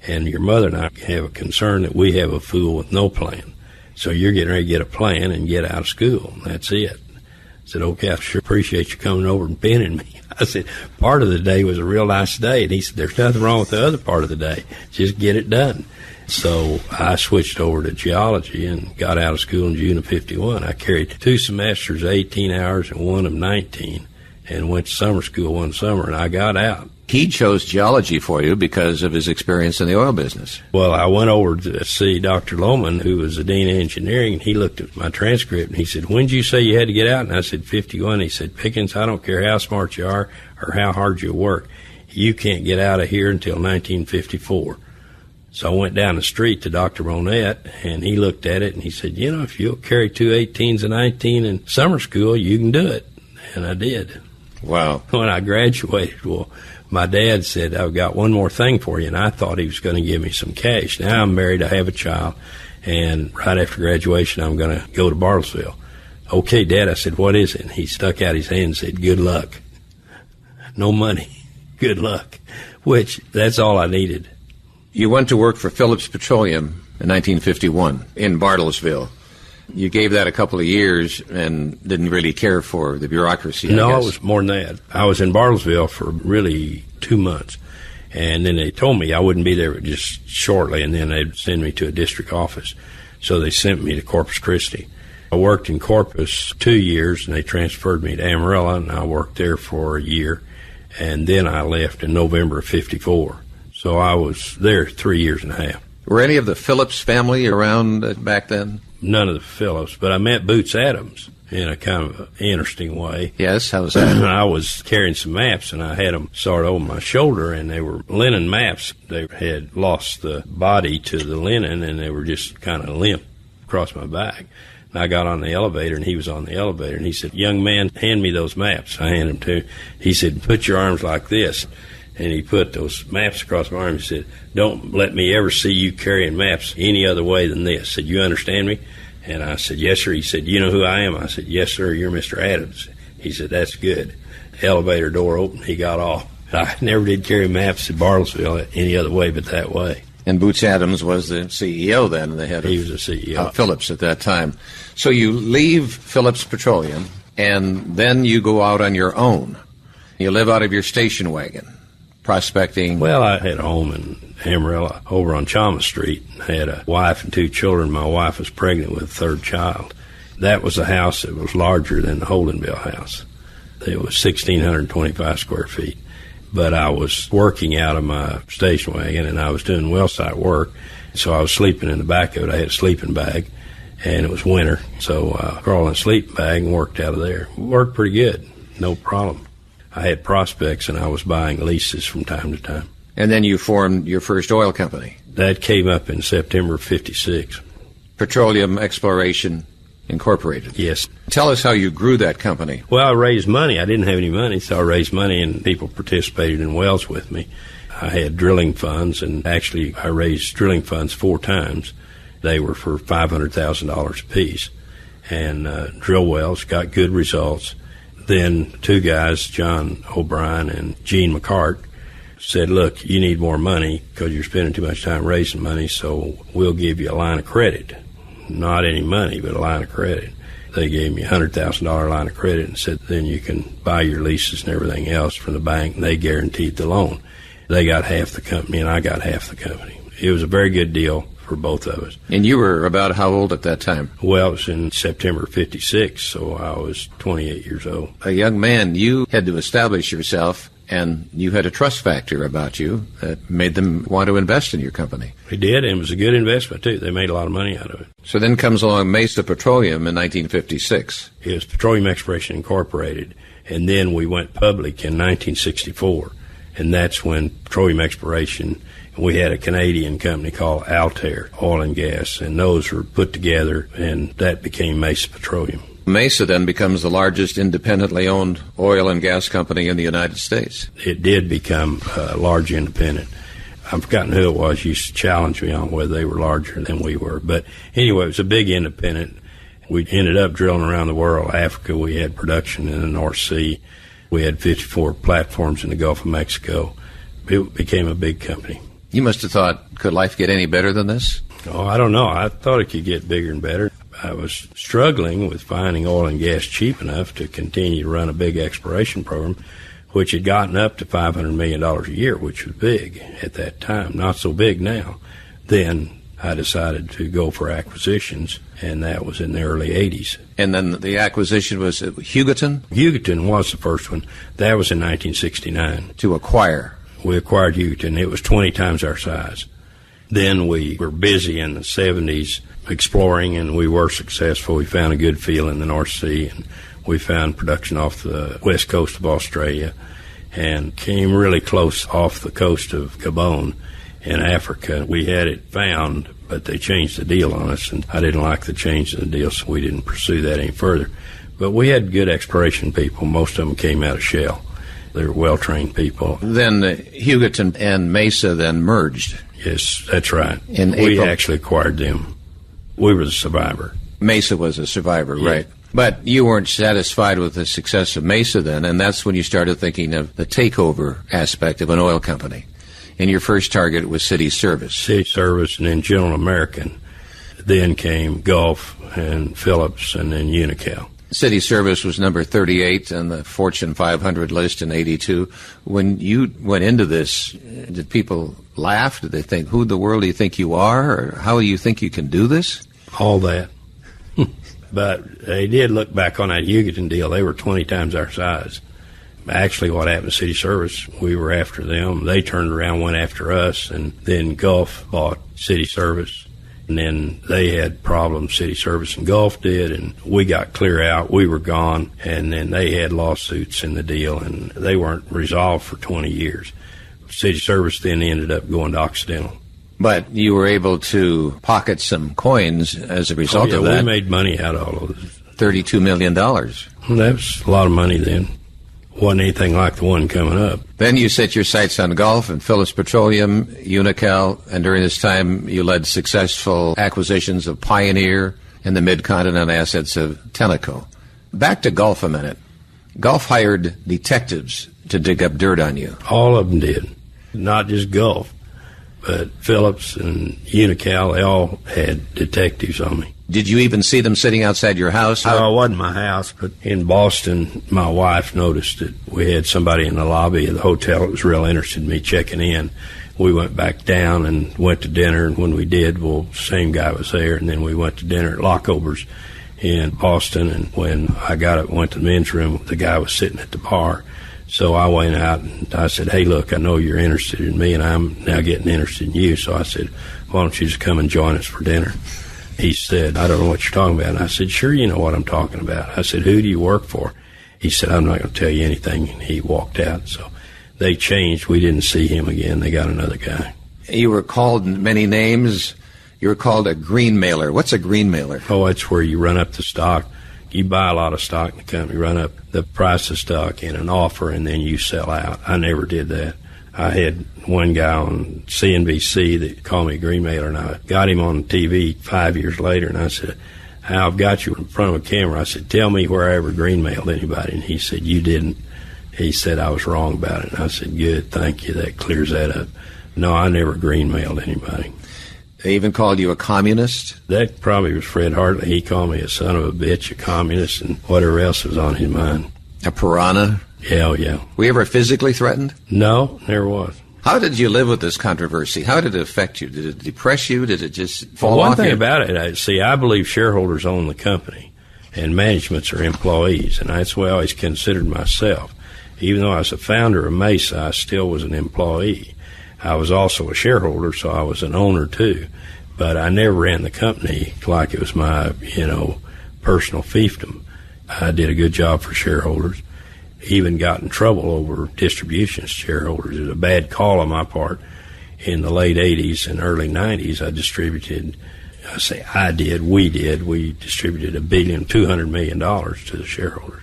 And your mother and I have a concern that we have a fool with no plan. So you're getting ready to get a plan and get out of school. And that's it. I said, okay, I sure appreciate you coming over and pinning me. I said, part of the day was a real nice day. And he said, there's nothing wrong with the other part of the day. Just get it done. So I switched over to geology and got out of school in June of 51. I carried 2 semesters, 18 hours, and one of 19, and went to summer school one summer, and I got out. He chose geology for you because of his experience in the oil business. Well, I went over to see Dr. Oilman, who was the dean of engineering, and he looked at my transcript, and he said, when did you say you had to get out? And I said, 51. He said, Pickens, I don't care how smart you are or how hard you work. You can't get out of here until 1954. So I went down the street to Dr. Bonnet, and he looked at it, and he said, you know, if you'll carry 2 18s and 19 in summer school, you can do it. And I did. Wow. When I graduated, well, my dad said, I've got one more thing for you, and I thought he was going to give me some cash. Now I'm married, I have a child, and right after graduation, I'm going to go to Bartlesville. Okay, Dad, I said, what is it? And he stuck out his hand and said, good luck. No money, good luck, which that's all I needed. You went to work for Phillips Petroleum in 1951 in Bartlesville. You gave that a couple of years and didn't really care for the bureaucracy, I No, guess. it was more than that. I was in Bartlesville for really 2 months, and then they told me I wouldn't be there just shortly, and then they'd send me to a district office. So they sent me to Corpus Christi. I worked in Corpus 2 years, and they transferred me to Amarillo, and I worked there for a year, and then I left in November of 54. So I was there 3 years and a half. Were any of the Phillips family around back then? None of the Phillips, but I met Boots Adams in a kind of interesting way. Yes, how was that? I was carrying some maps, and I had them sort of over my shoulder, and they were linen maps. They had lost the body to the linen, and they were just kind of limp across my back. And I got on the elevator, and he was on the elevator, and he said, young man, hand me those maps. I handed them to him. He said, put your arms like this. And he put those maps across my arm. He said, don't let me ever see you carrying maps any other way than this. Said, you understand me? And I said, yes, sir. He said, you know who I am? I said, yes, sir, you're Mr. Adams. He said, that's good. The elevator door opened. He got off. I never did carry maps at Bartlesville any other way but that way. And Boots Adams was the CEO then, the head of He was the CEO. Phillips at that time. So you leave Phillips Petroleum, and then you go out on your own. You live out of your station wagon, prospecting. Well, I had a home in Amarillo over on Chalmers Street. I had a wife and 2 children. My wife was pregnant with a 3rd child. That was a house that was larger than the Holdenville house. It was 1,625 square feet. But I was working out of my station wagon, and I was doing well site work. So I was sleeping in the back of it. I had a sleeping bag, and it was winter. So I crawled in a sleeping bag and worked out of there. Worked pretty good, no problem. I had prospects, and I was buying leases from time to time. And then you formed your first oil company. That came up in September of 56. Petroleum Exploration Incorporated. Yes. Tell us how you grew that company. Well, I raised money. I didn't have any money, so I raised money, and people participated in wells with me. I had drilling funds, and actually I raised drilling funds 4 times. They were for $500,000 apiece. And drill wells, got good results. Then 2 guys, John O'Brien and Gene McCart, said, look, you need more money because you're spending too much time raising money, so we'll give you a line of credit. Not any money, but a line of credit. They gave me a $100,000 line of credit and said, then you can buy your leases and everything else from the bank, and they guaranteed the loan. They got half the company, and I got half the company. It was a very good deal for both of us. And you were about how old at that time? Well, it was in September of 56, so I was 28 years old. A young man, you had to establish yourself, and you had a trust factor about you that made them want to invest in your company. They did, and it was a good investment, too. They made a lot of money out of it. So then comes along Mesa Petroleum in 1956. It was Petroleum Exploration Incorporated, and then we went public in 1964, and that's when Petroleum Exploration, we had a Canadian company called Altair Oil and Gas, and those were put together, and that became Mesa Petroleum. Mesa then becomes the largest independently owned oil and gas company in the United States. It did become large independent. I've forgotten who it was used to challenge me on whether they were larger than we were. But anyway, it was a big independent. We ended up drilling around the world. Africa, we had production in the North Sea. We had 54 platforms in the Gulf of Mexico. It became a big company. You must have thought, could life get any better than this? Oh, I don't know. I thought it could get bigger and better. I was struggling with finding oil and gas cheap enough to continue to run a big exploration program, which had gotten up to $500 million a year, which was big at that time. Not so big now. Then I decided to go for acquisitions, and that was in the early 80s. And then the acquisition was Hugoton? Hugoton was the first one. That was in 1969. To acquire? We acquired Hugoton. It was 20 times our size. Then we were busy in the 70s exploring, and we were successful. We found a good field in the North Sea, and we found production off the west coast of Australia and came really close off the coast of Gabon in Africa. We had it found, but they changed the deal on us, and I didn't like the change in the deal, so we didn't pursue that any further. But we had good exploration people. Most of them came out of Shell. They were well-trained people. Then Hugoton and Mesa then merged. Yes, that's right. We actually acquired them. We were the survivor. Mesa was a survivor, yeah. Right. But you weren't satisfied with the success of Mesa then, and that's when you started thinking of the takeover aspect of an oil company. And your first target was City Service. City Service, and then General American. Then came Gulf and Phillips, and then Unocal. City Service was number 38 on the Fortune 500 list in 82. When you went into this, did people laugh? Did they think, who in the world do you think you are? Or how do you think you can do this? All that. But they did look back on that Hugoton deal. They were 20 times our size. Actually, what happened to City Service, we were after them. They turned around, went after us, and then Gulf bought City Service. And then they had problems, City Service and Gulf did, and we got clear out. We were gone, and then they had lawsuits in the deal, and they weren't resolved for 20 years. City Service then ended up going to Occidental. But you were able to pocket some coins as a result of that. We made money out of all of this. $32 million. That was a lot of money then. Wasn't anything like the one coming up. Then you set your sights on Gulf and Phillips Petroleum, Unocal, and during this time you led successful acquisitions of Pioneer and the Mid-Continent assets of Tenneco. Back to Gulf a minute. Gulf hired detectives to dig up dirt on you. All of them did. Not just Gulf, but Phillips and Unocal, they all had detectives on me. Did you even see them sitting outside your house? Oh, it wasn't my house, but in Boston, my wife noticed that we had somebody in the lobby of the hotel that was real interested in me checking in. We went back down and went to dinner, and when we did, the same guy was there, and then we went to dinner at Lockover's in Boston, and when I went to the men's room, the guy was sitting at the bar. So I went out and I said, hey, look, I know you're interested in me, and I'm now getting interested in you. So I said, why don't you just come and join us for dinner? He said, I don't know what you're talking about. And I said, sure, you know what I'm talking about. I said, who do you work for? He said, I'm not going to tell you anything. And he walked out. So they changed. We didn't see him again. They got another guy. You were called many names. You were called a green mailer. What's a green mailer? Oh, it's where you run up the stock. You buy a lot of stock in the company, run up the price of stock in an offer, and then you sell out. I never did that. I had one guy on CNBC that called me a green mailer, and I got him on TV 5 years later, and I said, I've got you in front of a camera. I said, tell me where I ever green mailed anybody. And he said, you didn't. he said I was wrong about it. And I said, good, thank you. That clears that up. No, I never green-mailed anybody. They even called you a communist? That probably was Fred Hartley. He called me a son of a bitch, a communist, and whatever else was on his mind. A piranha? Hell yeah. Were you ever physically threatened? No, never was. How did you live with this controversy? How did it affect you? Did it depress you? Did it just fall off? One thing about it, I believe shareholders own the company, and managements are employees, and that's the way I always considered myself. Even though I was a founder of Mesa, I still was an employee. I was also a shareholder, so I was an owner too. But I never ran the company like it was my, personal fiefdom. I did a good job for shareholders. Even got in trouble over distributions to shareholders. It was a bad call on my part. In the late 80s and early 90s, we distributed $1.2 billion to the shareholders.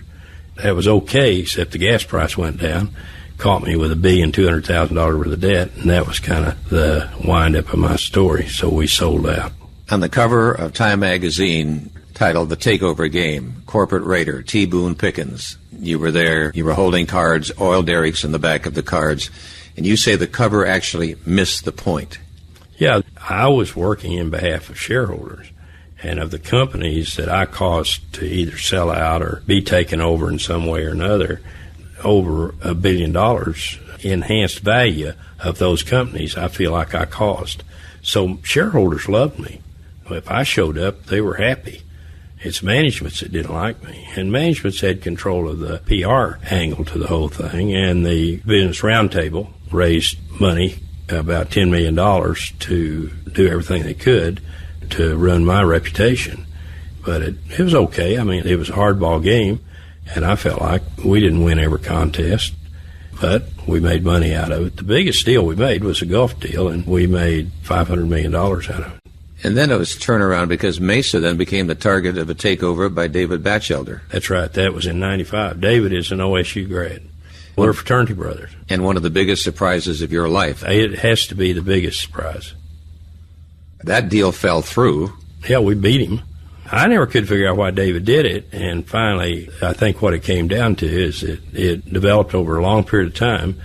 That was okay, except the gas price went down, caught me with $1,200,000 worth of debt, and that was kind of the wind-up of my story, so we sold out. On the cover of Time magazine, titled The Takeover Game, corporate raider T. Boone Pickens. You were there, you were holding cards, oil derricks in the back of the cards, and you say the cover actually missed the point. Yeah, I was working in behalf of shareholders and of the companies that I caused to either sell out or be taken over in some way or another. Over $1 billion enhanced value of those companies I feel like I caused. So shareholders loved me. If I showed up, they were happy. It's managements that didn't like me. And managements had control of the PR angle to the whole thing. And the Business Roundtable raised money, about $10 million, to do everything they could to run my reputation. But it was okay. I mean, it was a hardball game. And I felt like we didn't win every contest, but we made money out of it. The biggest deal we made was a Gulf deal, and we made $500 million out of it. And then it was turnaround because Mesa then became the target of a takeover by David Batchelder. That's right. That was in 95. David is an OSU grad. We're fraternity brothers. And one of the biggest surprises of your life. It has to be the biggest surprise. That deal fell through. Yeah, we beat him. I never could figure out why David did it, and finally, I think what it came down to is it developed over a long period of time,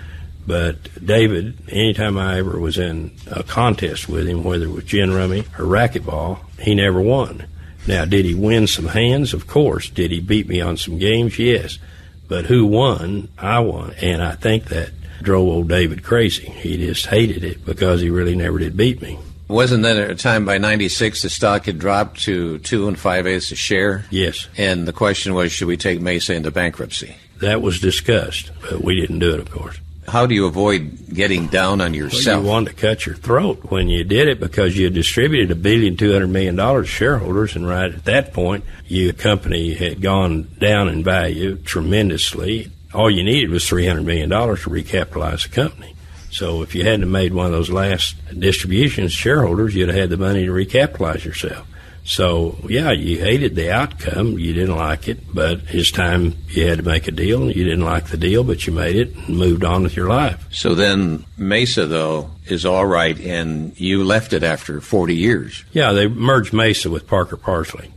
but David, anytime I ever was in a contest with him, whether it was gin rummy or racquetball, he never won. Now, did he win some hands? Of course. Did he beat me on some games? Yes. But who won? I won, and I think that drove old David crazy. He just hated it because he really never did beat me. Wasn't that at a time by 96 the stock had dropped to 2 5/8 a share? Yes. And the question was, should we take Mesa into bankruptcy? That was discussed, but we didn't do it, of course. How do you avoid getting down on yourself? Well, you wanted to cut your throat when you did it because you distributed $1.2 billion to shareholders, and right at that point, your company had gone down in value tremendously. All you needed was $300 million to recapitalize the company. So if you hadn't made one of those last distributions to shareholders, you'd have had the money to recapitalize yourself. So, yeah, you hated the outcome. You didn't like it, but it's time you had to make a deal. You didn't like the deal, but you made it and moved on with your life. So then Mesa, though, is all right, and you left it after 40 years. Yeah, they merged Mesa with Parker Parsley.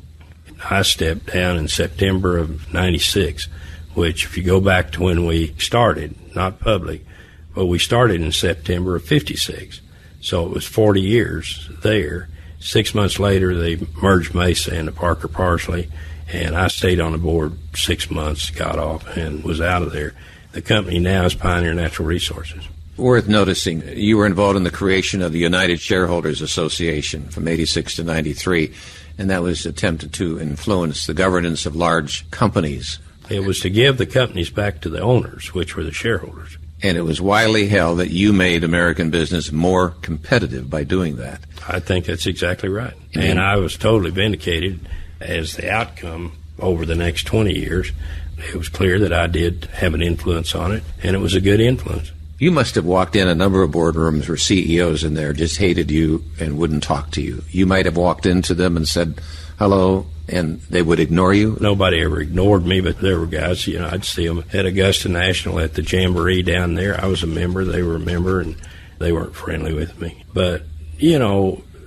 I stepped down in September of 96, which if you go back to when we started, not public, but we started in September of 56. So it was 40 years there. 6 months later, they merged Mesa into Parker Parsley, and I stayed on the board 6 months, got off, and was out of there. The company now is Pioneer Natural Resources. Worth noticing, you were involved in the creation of the United Shareholders Association from 86 to 93, and that was attempted to influence the governance of large companies. It was to give the companies back to the owners, which were the shareholders. And it was widely held that you made American business more competitive by doing that. I think that's exactly right. And I was totally vindicated as the outcome over the next 20 years. It was clear that I did have an influence on it, and it was a good influence. You must have walked in a number of boardrooms where CEOs in there just hated you and wouldn't talk to you. You might have walked into them and said, hello, and they would ignore you? Nobody ever ignored me, but there were guys, I'd see them at Augusta National at the Jamboree down there. I was a member, they were a member, and they weren't friendly with me. But,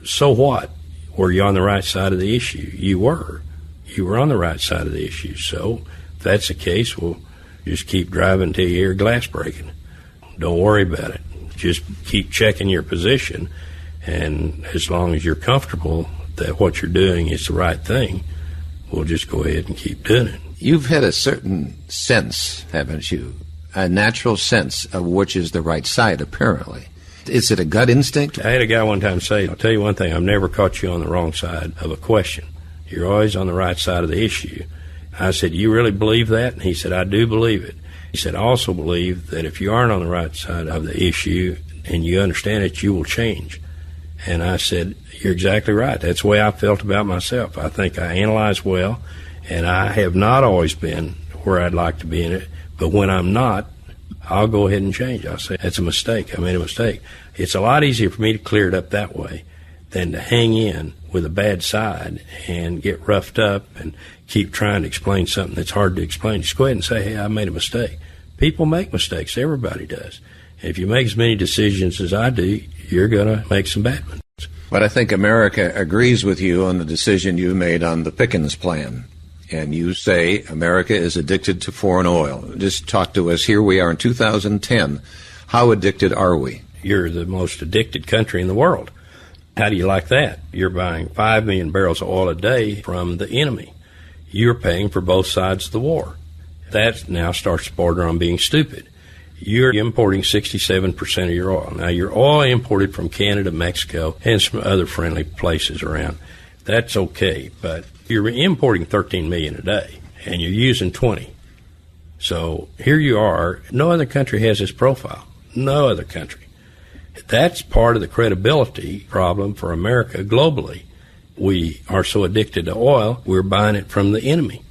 so what? Were you on the right side of the issue? You were. You were on the right side of the issue. So if that's the case, well, Just keep driving until you hear glass breaking. Don't worry about it. Just keep checking your position, and as long as you're comfortable that what you're doing is the right thing, we'll just go ahead and keep doing it. You've had a certain sense, haven't you? A natural sense of which is the right side, apparently. Is it a gut instinct? I had a guy one time say, I'll tell you one thing, I've never caught you on the wrong side of a question. You're always on the right side of the issue. I said, you really believe that? And he said, I do believe it. He said, I also believe that if you aren't on the right side of the issue and you understand it, you will change. And I said, you're exactly right. That's the way I felt about myself. I think I analyze well, and I have not always been where I'd like to be in it. But when I'm not, I'll go ahead and change. I'll say, that's a mistake. I made a mistake. It's a lot easier for me to clear it up that way than to hang in with a bad side and get roughed up and keep trying to explain something that's hard to explain. Just go ahead and say, hey, I made a mistake. People make mistakes. Everybody does. And if you make as many decisions as I do, you're going to make some bad ones. But I think America agrees with you on the decision you made on the Pickens plan. And you say America is addicted to foreign oil. Just talk to us. Here we are in 2010. How addicted are we? You're the most addicted country in the world. How do you like that? You're buying 5 million barrels of oil a day from the enemy. You're paying for both sides of the war. That now starts to border on being stupid. You're importing 67% of your oil. Now, your oil imported from Canada, Mexico, and some other friendly places around. That's okay, but you're importing 13 million a day, and you're using 20. So here you are. No other country has this profile. No other country. That's part of the credibility problem for America globally. We are so addicted to oil, we're buying it from the enemy.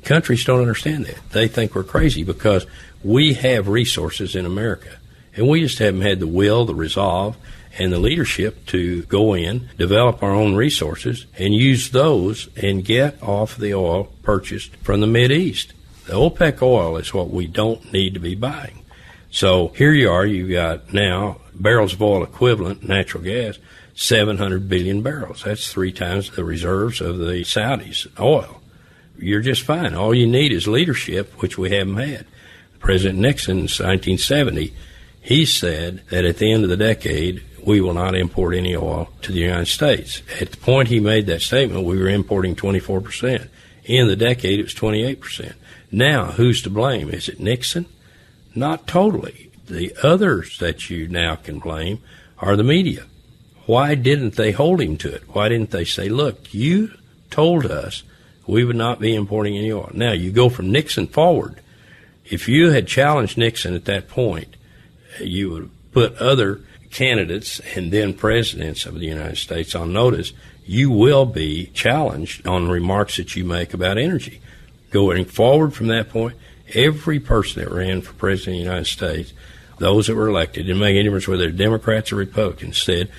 Countries don't understand that. They think we're crazy because we have resources in America, and we just haven't had the will, the resolve, and the leadership to go in, develop our own resources, and use those and get off the oil purchased from the Mideast. The OPEC oil is what we don't need to be buying. So here you are, you've got now barrels of oil equivalent, natural gas, 700 billion barrels. That's 3 times the reserves of the Saudis' oil. You're just fine. All you need is leadership, which we haven't had. President Nixon in 1970, he said that at the end of the decade, we will not import any oil to the United States. At the point he made that statement, we were importing 24%. In the decade, it was 28%. Now, who's to blame? Is it Nixon? Not totally. The others that you now can blame are the media. Why didn't they hold him to it? Why didn't they say, look, you told us we would not be importing any oil. Now, you go from Nixon forward. If you had challenged Nixon at that point, you would put other candidates and then presidents of the United States on notice. You will be challenged on remarks that you make about energy. Going forward from that point, every person that ran for president of the United States, those that were elected, didn't make any difference whether they're Democrats or Republicans, said,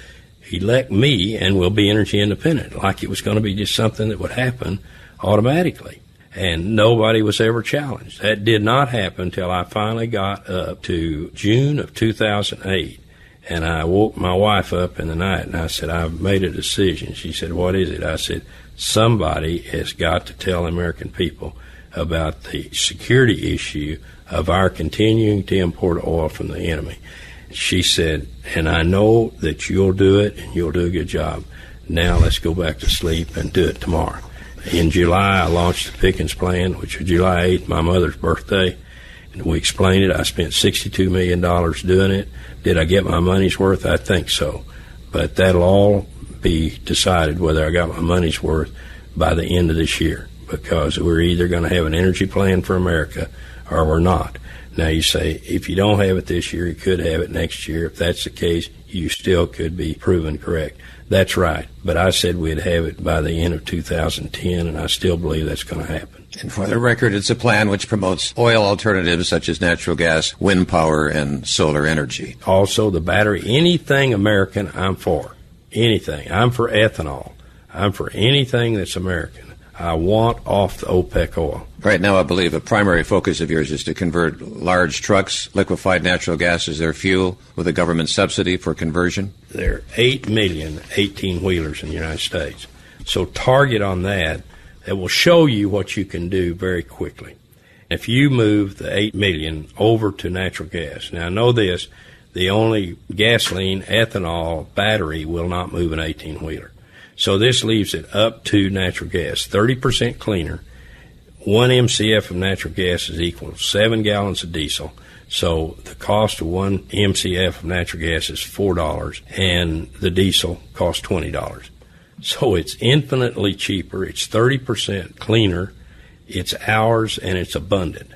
elect me and we'll be energy independent, like it was going to be just something that would happen automatically. And nobody was ever challenged. That did not happen until I finally got up to June of 2008. And I woke my wife up in the night and I said, I've made a decision. She said, what is it? I said, somebody has got to tell the American people about the security issue of our continuing to import oil from the enemy. She said, and I know that you'll do it and you'll do a good job. Now let's go back to sleep and do it tomorrow. In July, I launched the Pickens plan, which was July 8th, my mother's birthday. And we explained it. I spent $62 million doing it. Did I get my money's worth? I think so. But that'll all be decided whether I got my money's worth by the end of this year, because we're either going to have an energy plan for America or we're not. Now you say, if you don't have it this year, you could have it next year. If that's the case, you still could be proven correct. That's right. But I said we'd have it by the end of 2010, and I still believe that's going to happen. And for the record, it's a plan which promotes oil alternatives such as natural gas, wind power, and solar energy. Also, the battery, anything American, I'm for. Anything. I'm for ethanol. I'm for anything that's American. I want off the OPEC oil. Right now, I believe a primary focus of yours is to convert large trucks, liquefied natural gas as their fuel, with a government subsidy for conversion. There are 8 million 18-wheelers in the United States. So target on that. That will show you what you can do very quickly. If you move the 8 million over to natural gas, now know this, the only gasoline, ethanol, battery will not move an 18-wheeler. So this leaves it up to natural gas, 30% cleaner. 1 MCF of natural gas is equal to 7 gallons of diesel. So the cost of 1 MCF of natural gas is $4, and the diesel costs $20. So it's infinitely cheaper. It's 30% cleaner. It's ours, and it's abundant.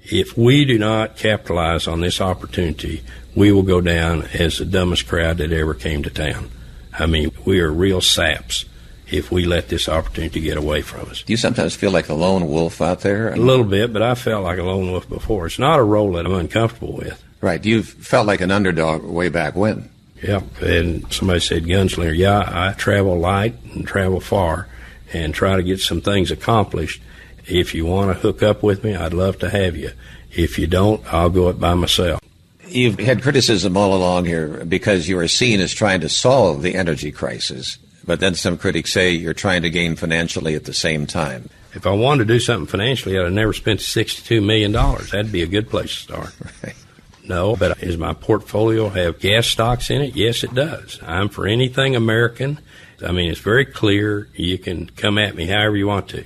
If we do not capitalize on this opportunity, we will go down as the dumbest crowd that ever came to town. I mean, we are real saps if we let this opportunity get away from us. Do you sometimes feel like a lone wolf out there? A little bit, but I felt like a lone wolf before. It's not a role that I'm uncomfortable with. Right. You felt like an underdog way back when. Yeah. And somebody said, gunslinger, yeah, I travel light and travel far and try to get some things accomplished. If you want to hook up with me, I'd love to have you. If you don't, I'll go it by myself. You've had criticism all along here because you are seen as trying to solve the energy crisis. But then some critics say you're trying to gain financially at the same time. If I wanted to do something financially, I'd have never spent $62 million. That'd be a good place to start. Right. No, but does my portfolio have gas stocks in it? Yes, it does. I'm for anything American. I mean, it's very clear. You can come at me however you want to.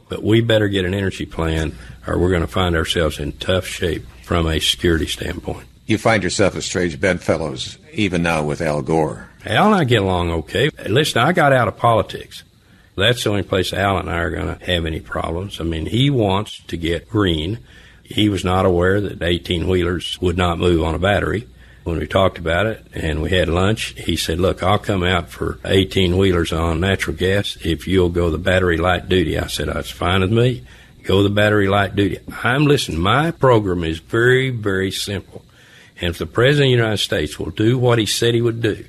But we better get an energy plan or we're going to find ourselves in tough shape from a security standpoint. You find yourself as strange bedfellows, even now with Al Gore. Al and I get along okay. Listen, I got out of politics. That's the only place Al and I are going to have any problems. I mean, he wants to get green. He was not aware that 18-wheelers would not move on a battery. When we talked about it and we had lunch, he said, look, I'll come out for 18-wheelers on natural gas if you'll go the battery light duty. I said, that's fine with me. Go the battery light duty. I'm listening. My program is very, very simple. And if the President of the United States will do what he said he would do,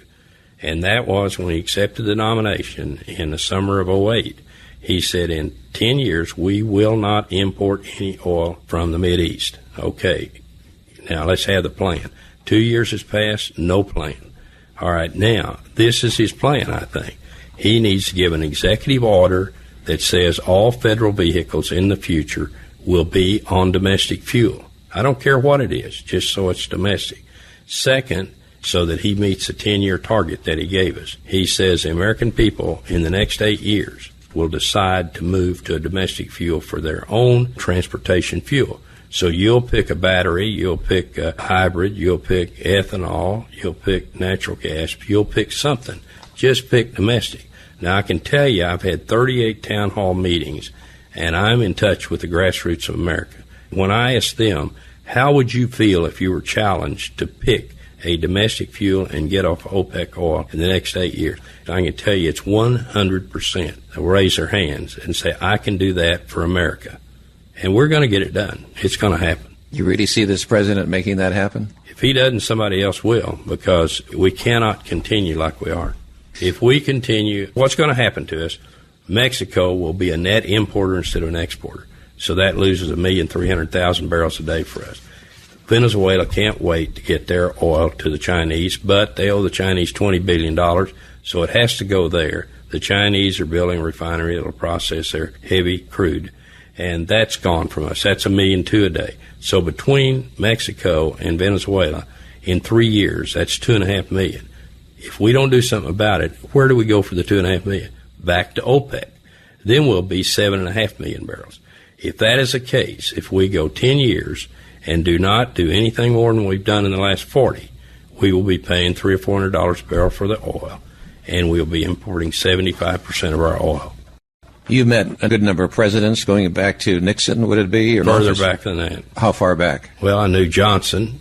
and that was when he accepted the nomination in the summer of 2008, he said in 10 years we will not import any oil from the Mideast. Okay, now let's have the plan. 2 years has passed, no plan. All right, now this is his plan, I think. He needs to give an executive order that says all federal vehicles in the future will be on domestic fuel. I don't care what it is, just so it's domestic. Second, so that he meets the 10-year target that he gave us. He says the American people in the next 8 years will decide to move to a domestic fuel for their own transportation fuel. So you'll pick a battery, you'll pick a hybrid, you'll pick ethanol, you'll pick natural gas, you'll pick something. Just pick domestic. Now, I can tell you I've had 38 town hall meetings, and I'm in touch with the grassroots of America. When I ask them, how would you feel if you were challenged to pick a domestic fuel and get off OPEC oil in the next 8 years? I can tell you it's 100%. They'll raise their hands and say, I can do that for America. And we're going to get it done. It's going to happen. You really see this president making that happen? If he doesn't, somebody else will, because we cannot continue like we are. If we continue, what's going to happen to us? Mexico will be a net importer instead of an exporter. So that loses 1,300,000 barrels a day for us. Venezuela can't wait to get their oil to the Chinese, but they owe the Chinese $20 billion, so it has to go there. The Chinese are building a refinery that will process their heavy crude, and that's gone from us. That's 1.2 million a day. So between Mexico and Venezuela, in 3 years, that's 2.5 million. If we don't do something about it, where do we go for the 2.5 million? Back to OPEC. Then we'll be 7.5 million barrels. If that is the case, if we go 10 years and do not do anything more than we've done in the last 40, we will be paying $300 or $400 a barrel for the oil, and we'll be importing 75% of our oil. You've met a good number of presidents going back to Nixon, would it be? Or further back than that. How far back? Well, I knew Johnson.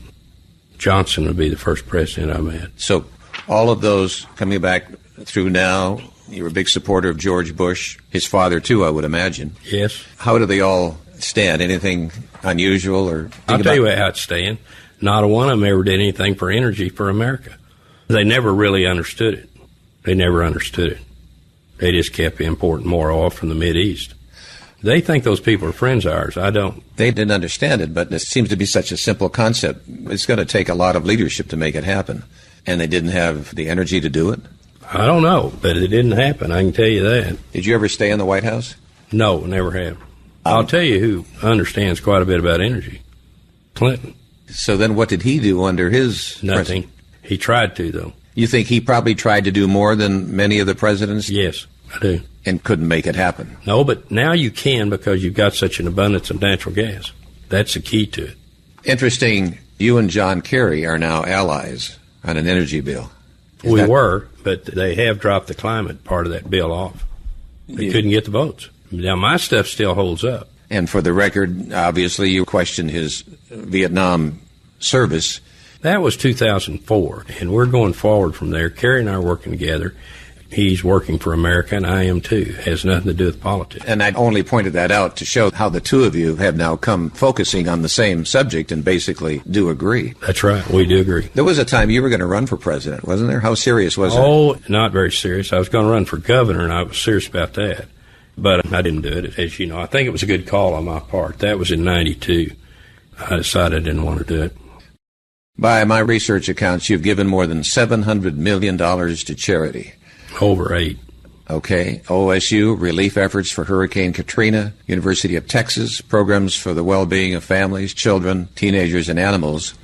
Johnson would be the first president I met. So all of those coming back through now, you were a big supporter of George Bush, his father too, I would imagine. Yes. How do they all stand? Anything unusual? Or I'll tell you how it's stand. Not a one of them ever did anything for energy for America. They never really understood it. They never understood it. They just kept importing more oil from the Mideast. They think those people are friends of ours. I don't. They didn't understand it, but it seems to be such a simple concept. It's going to take a lot of leadership to make it happen. And they didn't have the energy to do it? I don't know, but it didn't happen. I can tell you that. Did you ever stay in the White House? No, never have. I'll tell you who understands quite a bit about energy. Clinton. So then what did he do under his Nothing. He tried to, though. You think he probably tried to do more than many of the presidents? Yes, I do. And couldn't make it happen? No, but now you can because you've got such an abundance of natural gas. That's the key to it. Interesting. You and John Kerry are now allies on an energy bill. We were, but they have dropped the climate part of that bill off. They couldn't get the votes. Now, my stuff still holds up. And for the record, obviously, you questioned his Vietnam service. That was 2004, and we're going forward from there. Kerry and I are working together. He's working for America, and I am too. It has nothing to do with politics. And I only pointed that out to show how the two of you have now come focusing on the same subject and basically do agree. That's right. We do agree. There was a time you were going to run for president, wasn't there? How serious was it? Oh, not very serious. I was going to run for governor, and I was serious about that. But I didn't do it, as you know. I think it was a good call on my part. That was in 92. I decided I didn't want to do it. By my research accounts, you've given more than $700 million to charity. Over 8. Okay. OSU, relief efforts for Hurricane Katrina, University of Texas, programs for the well-being of families, children, teenagers, and animals.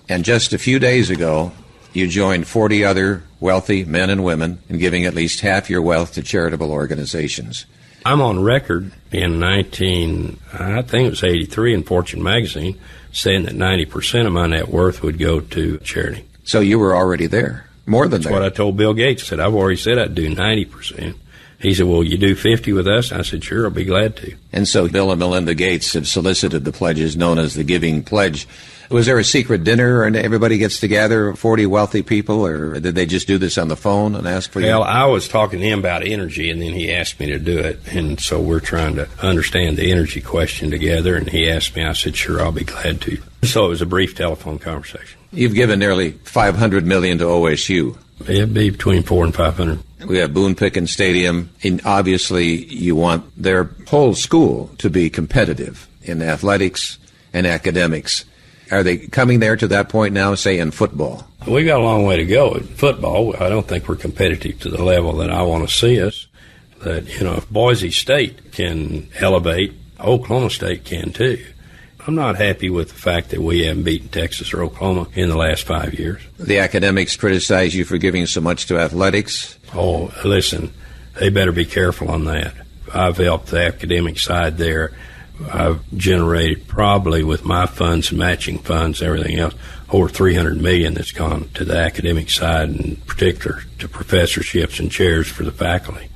And just a few days ago, you joined 40 other wealthy men and women in giving at least half your wealth to charitable organizations. I'm on record in I think it was 83 in Fortune magazine, saying that 90% of my net worth would go to charity. So you were already there. More than that. That's what I told Bill Gates. I said, I've already said I'd do 90%. He said, well, you do 50 with us? I said, sure, I'll be glad to. And so Bill and Melinda Gates have solicited the pledges known as the Giving Pledge. Was there a secret dinner and everybody gets together, 40 wealthy people, or did they just do this on the phone and ask for you? Well, I was talking to him about energy, and then he asked me to do it. And so we're trying to understand the energy question together, and he asked me. I said, sure, I'll be glad to. So it was a brief telephone conversation. You've given nearly $500 million to OSU. It'd be between 400 and 500. We have Boone Pickens Stadium, and obviously you want their whole school to be competitive in athletics and academics. Are they coming there to that point now, say, in football? We've got a long way to go. In football, I don't think we're competitive to the level that I want to see us. That, if Boise State can elevate, Oklahoma State can too. I'm not happy with the fact that we haven't beaten Texas or Oklahoma in the last 5 years. The academics criticize you for giving so much to athletics. Oh, listen, they better be careful on that. I've helped the academic side there. I've generated probably with my funds, matching funds, everything else, over $300 million that's gone to the academic side, in particular to professorships and chairs for the faculty.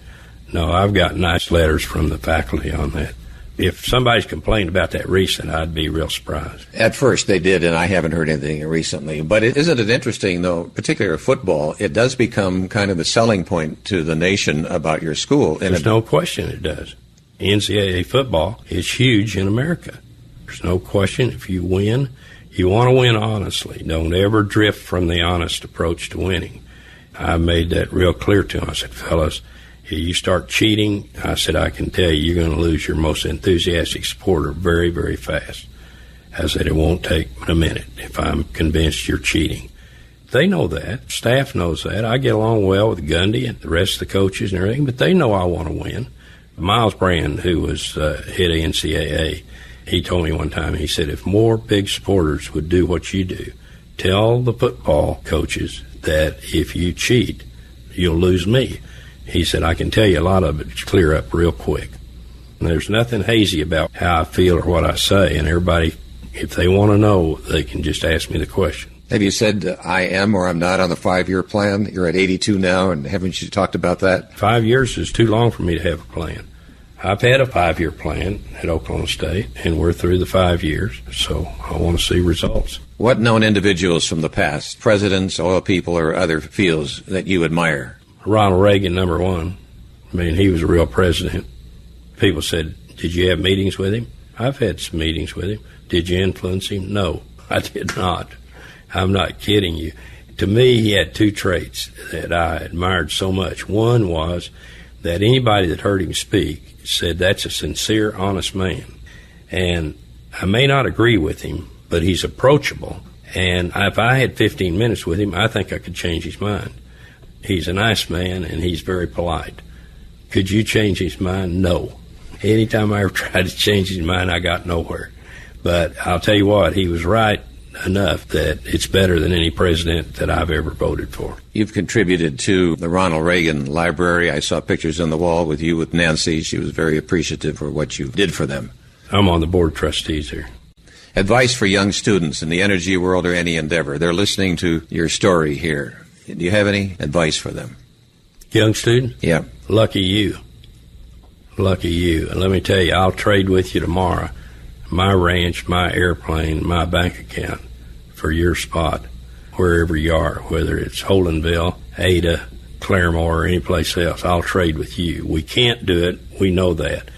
No, I've got nice letters from the faculty on that. If somebody's complained about that recent, I'd be real surprised. At first they did, and I haven't heard anything recently. But isn't it interesting, though, particularly football, it does become kind of the selling point to the nation about your school. There's no question it does. NCAA football is huge in America. There's no question. If you win, you want to win honestly. Don't ever drift from the honest approach to winning. I made that real clear to them. I said, fellas, you start cheating, I said, I can tell you're going to lose your most enthusiastic supporter very, very fast. I said, it won't take a minute if I'm convinced you're cheating. They know that. Staff knows that. I get along well with Gundy and the rest of the coaches and everything, but they know I want to win. Miles Brand, who was head of NCAA, he told me one time, he said, if more big supporters would do what you do, tell the football coaches that if you cheat, you'll lose me. He said, I can tell you a lot of it clear up real quick. And there's nothing hazy about how I feel or what I say, and everybody, if they want to know, they can just ask me the question. Have you said I am or I'm not on the 5-year plan? You're at 82 now, and haven't you talked about that? 5 years is too long for me to have a plan. I've had a 5-year plan at Oklahoma State, and we're through the 5 years, so I want to see results. What known individuals from the past, presidents, oil people, or other fields that you admire? Ronald Reagan, number one. I mean, he was a real president. People said, did you have meetings with him? I've had some meetings with him. Did you influence him? No, I did not. I'm not kidding you. To me, he had two traits that I admired so much. One was that anybody that heard him speak said that's a sincere, honest man. And I may not agree with him, but he's approachable. And if I had 15 minutes with him, I think I could change his mind. He's a nice man, and he's very polite. Could you change his mind? No. Anytime I ever tried to change his mind, I got nowhere. But I'll tell you what, he was right enough that it's better than any president that I've ever voted for. You've contributed to the Ronald Reagan Library. I saw pictures on the wall with you with Nancy. She was very appreciative for what you did for them. I'm on the board of trustees there. Advice for young students in the energy world or any endeavor. They're listening to your story here. Do you have any advice for them? Young student? Yeah. Lucky you. Lucky you. And let me tell you, I'll trade with you tomorrow my ranch, my airplane, my bank account for your spot, wherever you are, whether it's Holdenville, Ada, Claremore, or any place else. I'll trade with you. We can't do it. We know that.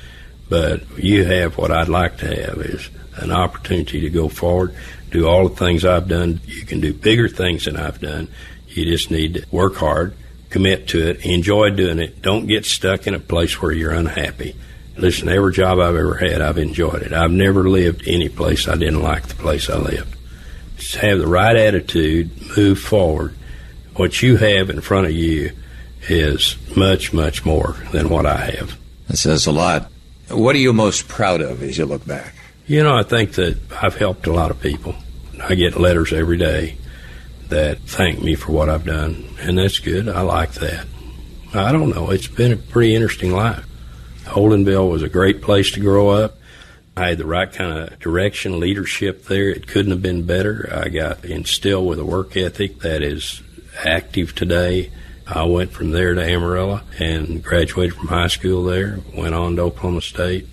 But you have what I'd like to have is an opportunity to go forward, do all the things I've done. You can do bigger things than I've done. You just need to work hard, commit to it, enjoy doing it. Don't get stuck in a place where you're unhappy. Listen, every job I've ever had, I've enjoyed it. I've never lived any place I didn't like the place I lived. Just have the right attitude, move forward. What you have in front of you is much, much more than what I have. That says a lot. What are you most proud of as you look back? You know, I think that I've helped a lot of people. I get letters every day that thank me for what I've done, and that's good. I like that. I don't know. It's been a pretty interesting life. Holdenville was a great place to grow up. I had the right kind of direction, leadership there. It couldn't have been better. I got instilled with a work ethic that is active today. I went from there to Amarillo and graduated from high school there, went on to Oklahoma State.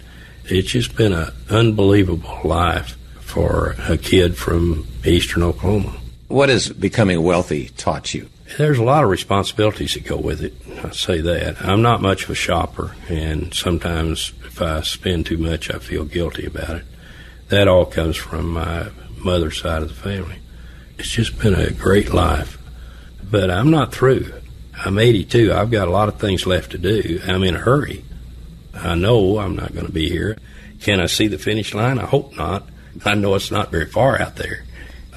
It's just been an unbelievable life for a kid from eastern Oklahoma. What has becoming wealthy taught you? There's a lot of responsibilities that go with it. I say that. I'm not much of a shopper, and sometimes if I spend too much, I feel guilty about it. That all comes from my mother's side of the family. It's just been a great life. But I'm not through. I'm 82. I've got a lot of things left to do. I'm in a hurry. I know I'm not going to be here. Can I see the finish line? I hope not. I know it's not very far out there.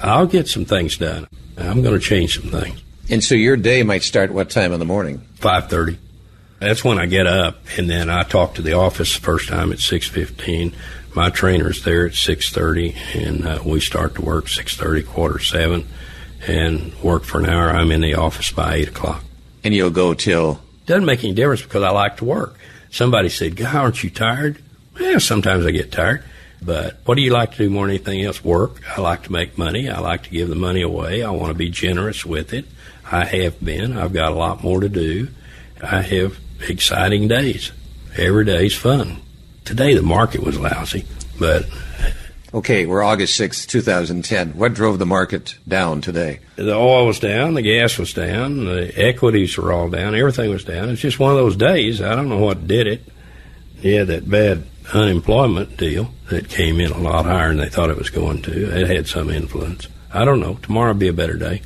I'll get some things done. I'm going to change some things. And so your day might start what time in the morning? 5:30. That's when I get up, and then I talk to the office the first time at 6:15. My trainer's there at 6:30, and we start to work 6:30, 6:45, and work for an hour. I'm in the office by 8 o'clock. And you'll go till? Doesn't make any difference because I like to work. Somebody said, God, aren't you tired? Yeah, sometimes I get tired. But what do you like to do more than anything else? Work. I like to make money. I like to give the money away. I want to be generous with it. I have been. I've got a lot more to do. I have exciting days. Every day's fun. Today the market was lousy, but... Okay, we're August 6th, 2010. What drove the market down today? The oil was down, the gas was down, the equities were all down, everything was down. It's just one of those days. I don't know what did it. Yeah, that bad unemployment deal that came in a lot higher than they thought it was going to. It had some influence. I don't know. Tomorrow will be a better day.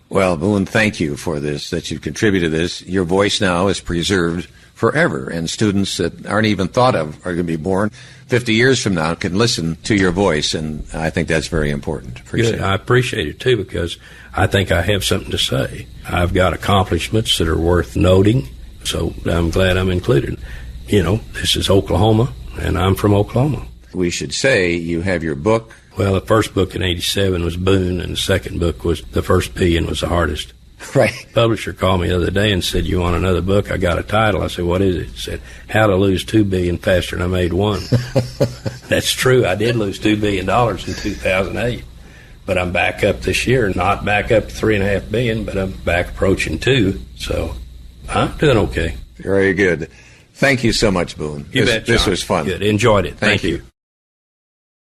Well, Boone, thank you for this, that you've contributed to this. Your voice now is preserved forever, and students that aren't even thought of are going to be born 50 years from now can listen to your voice, and I think that's very important. Good. I appreciate it, too, because I think I have something to say. I've got accomplishments that are worth noting, so I'm glad I'm included. You know, this is Oklahoma, and I'm from Oklahoma. We should say you have your book. Well, the first book in 87 was Boone, and the second book was The First Billion was the hardest. Right. The publisher called me the other day and said, you want another book? I got a title. I said, what is it? He said, How to Lose $2 Billion Faster Than I Made One. That's true. I did lose $2 billion in 2008. But I'm back up this year, not back up to $3.5 billion, but I'm back approaching $2 billion. So I'm doing okay. Very good. Thank you so much, Boone. You bet, John. This was fun. Good. Enjoyed it. Thank you.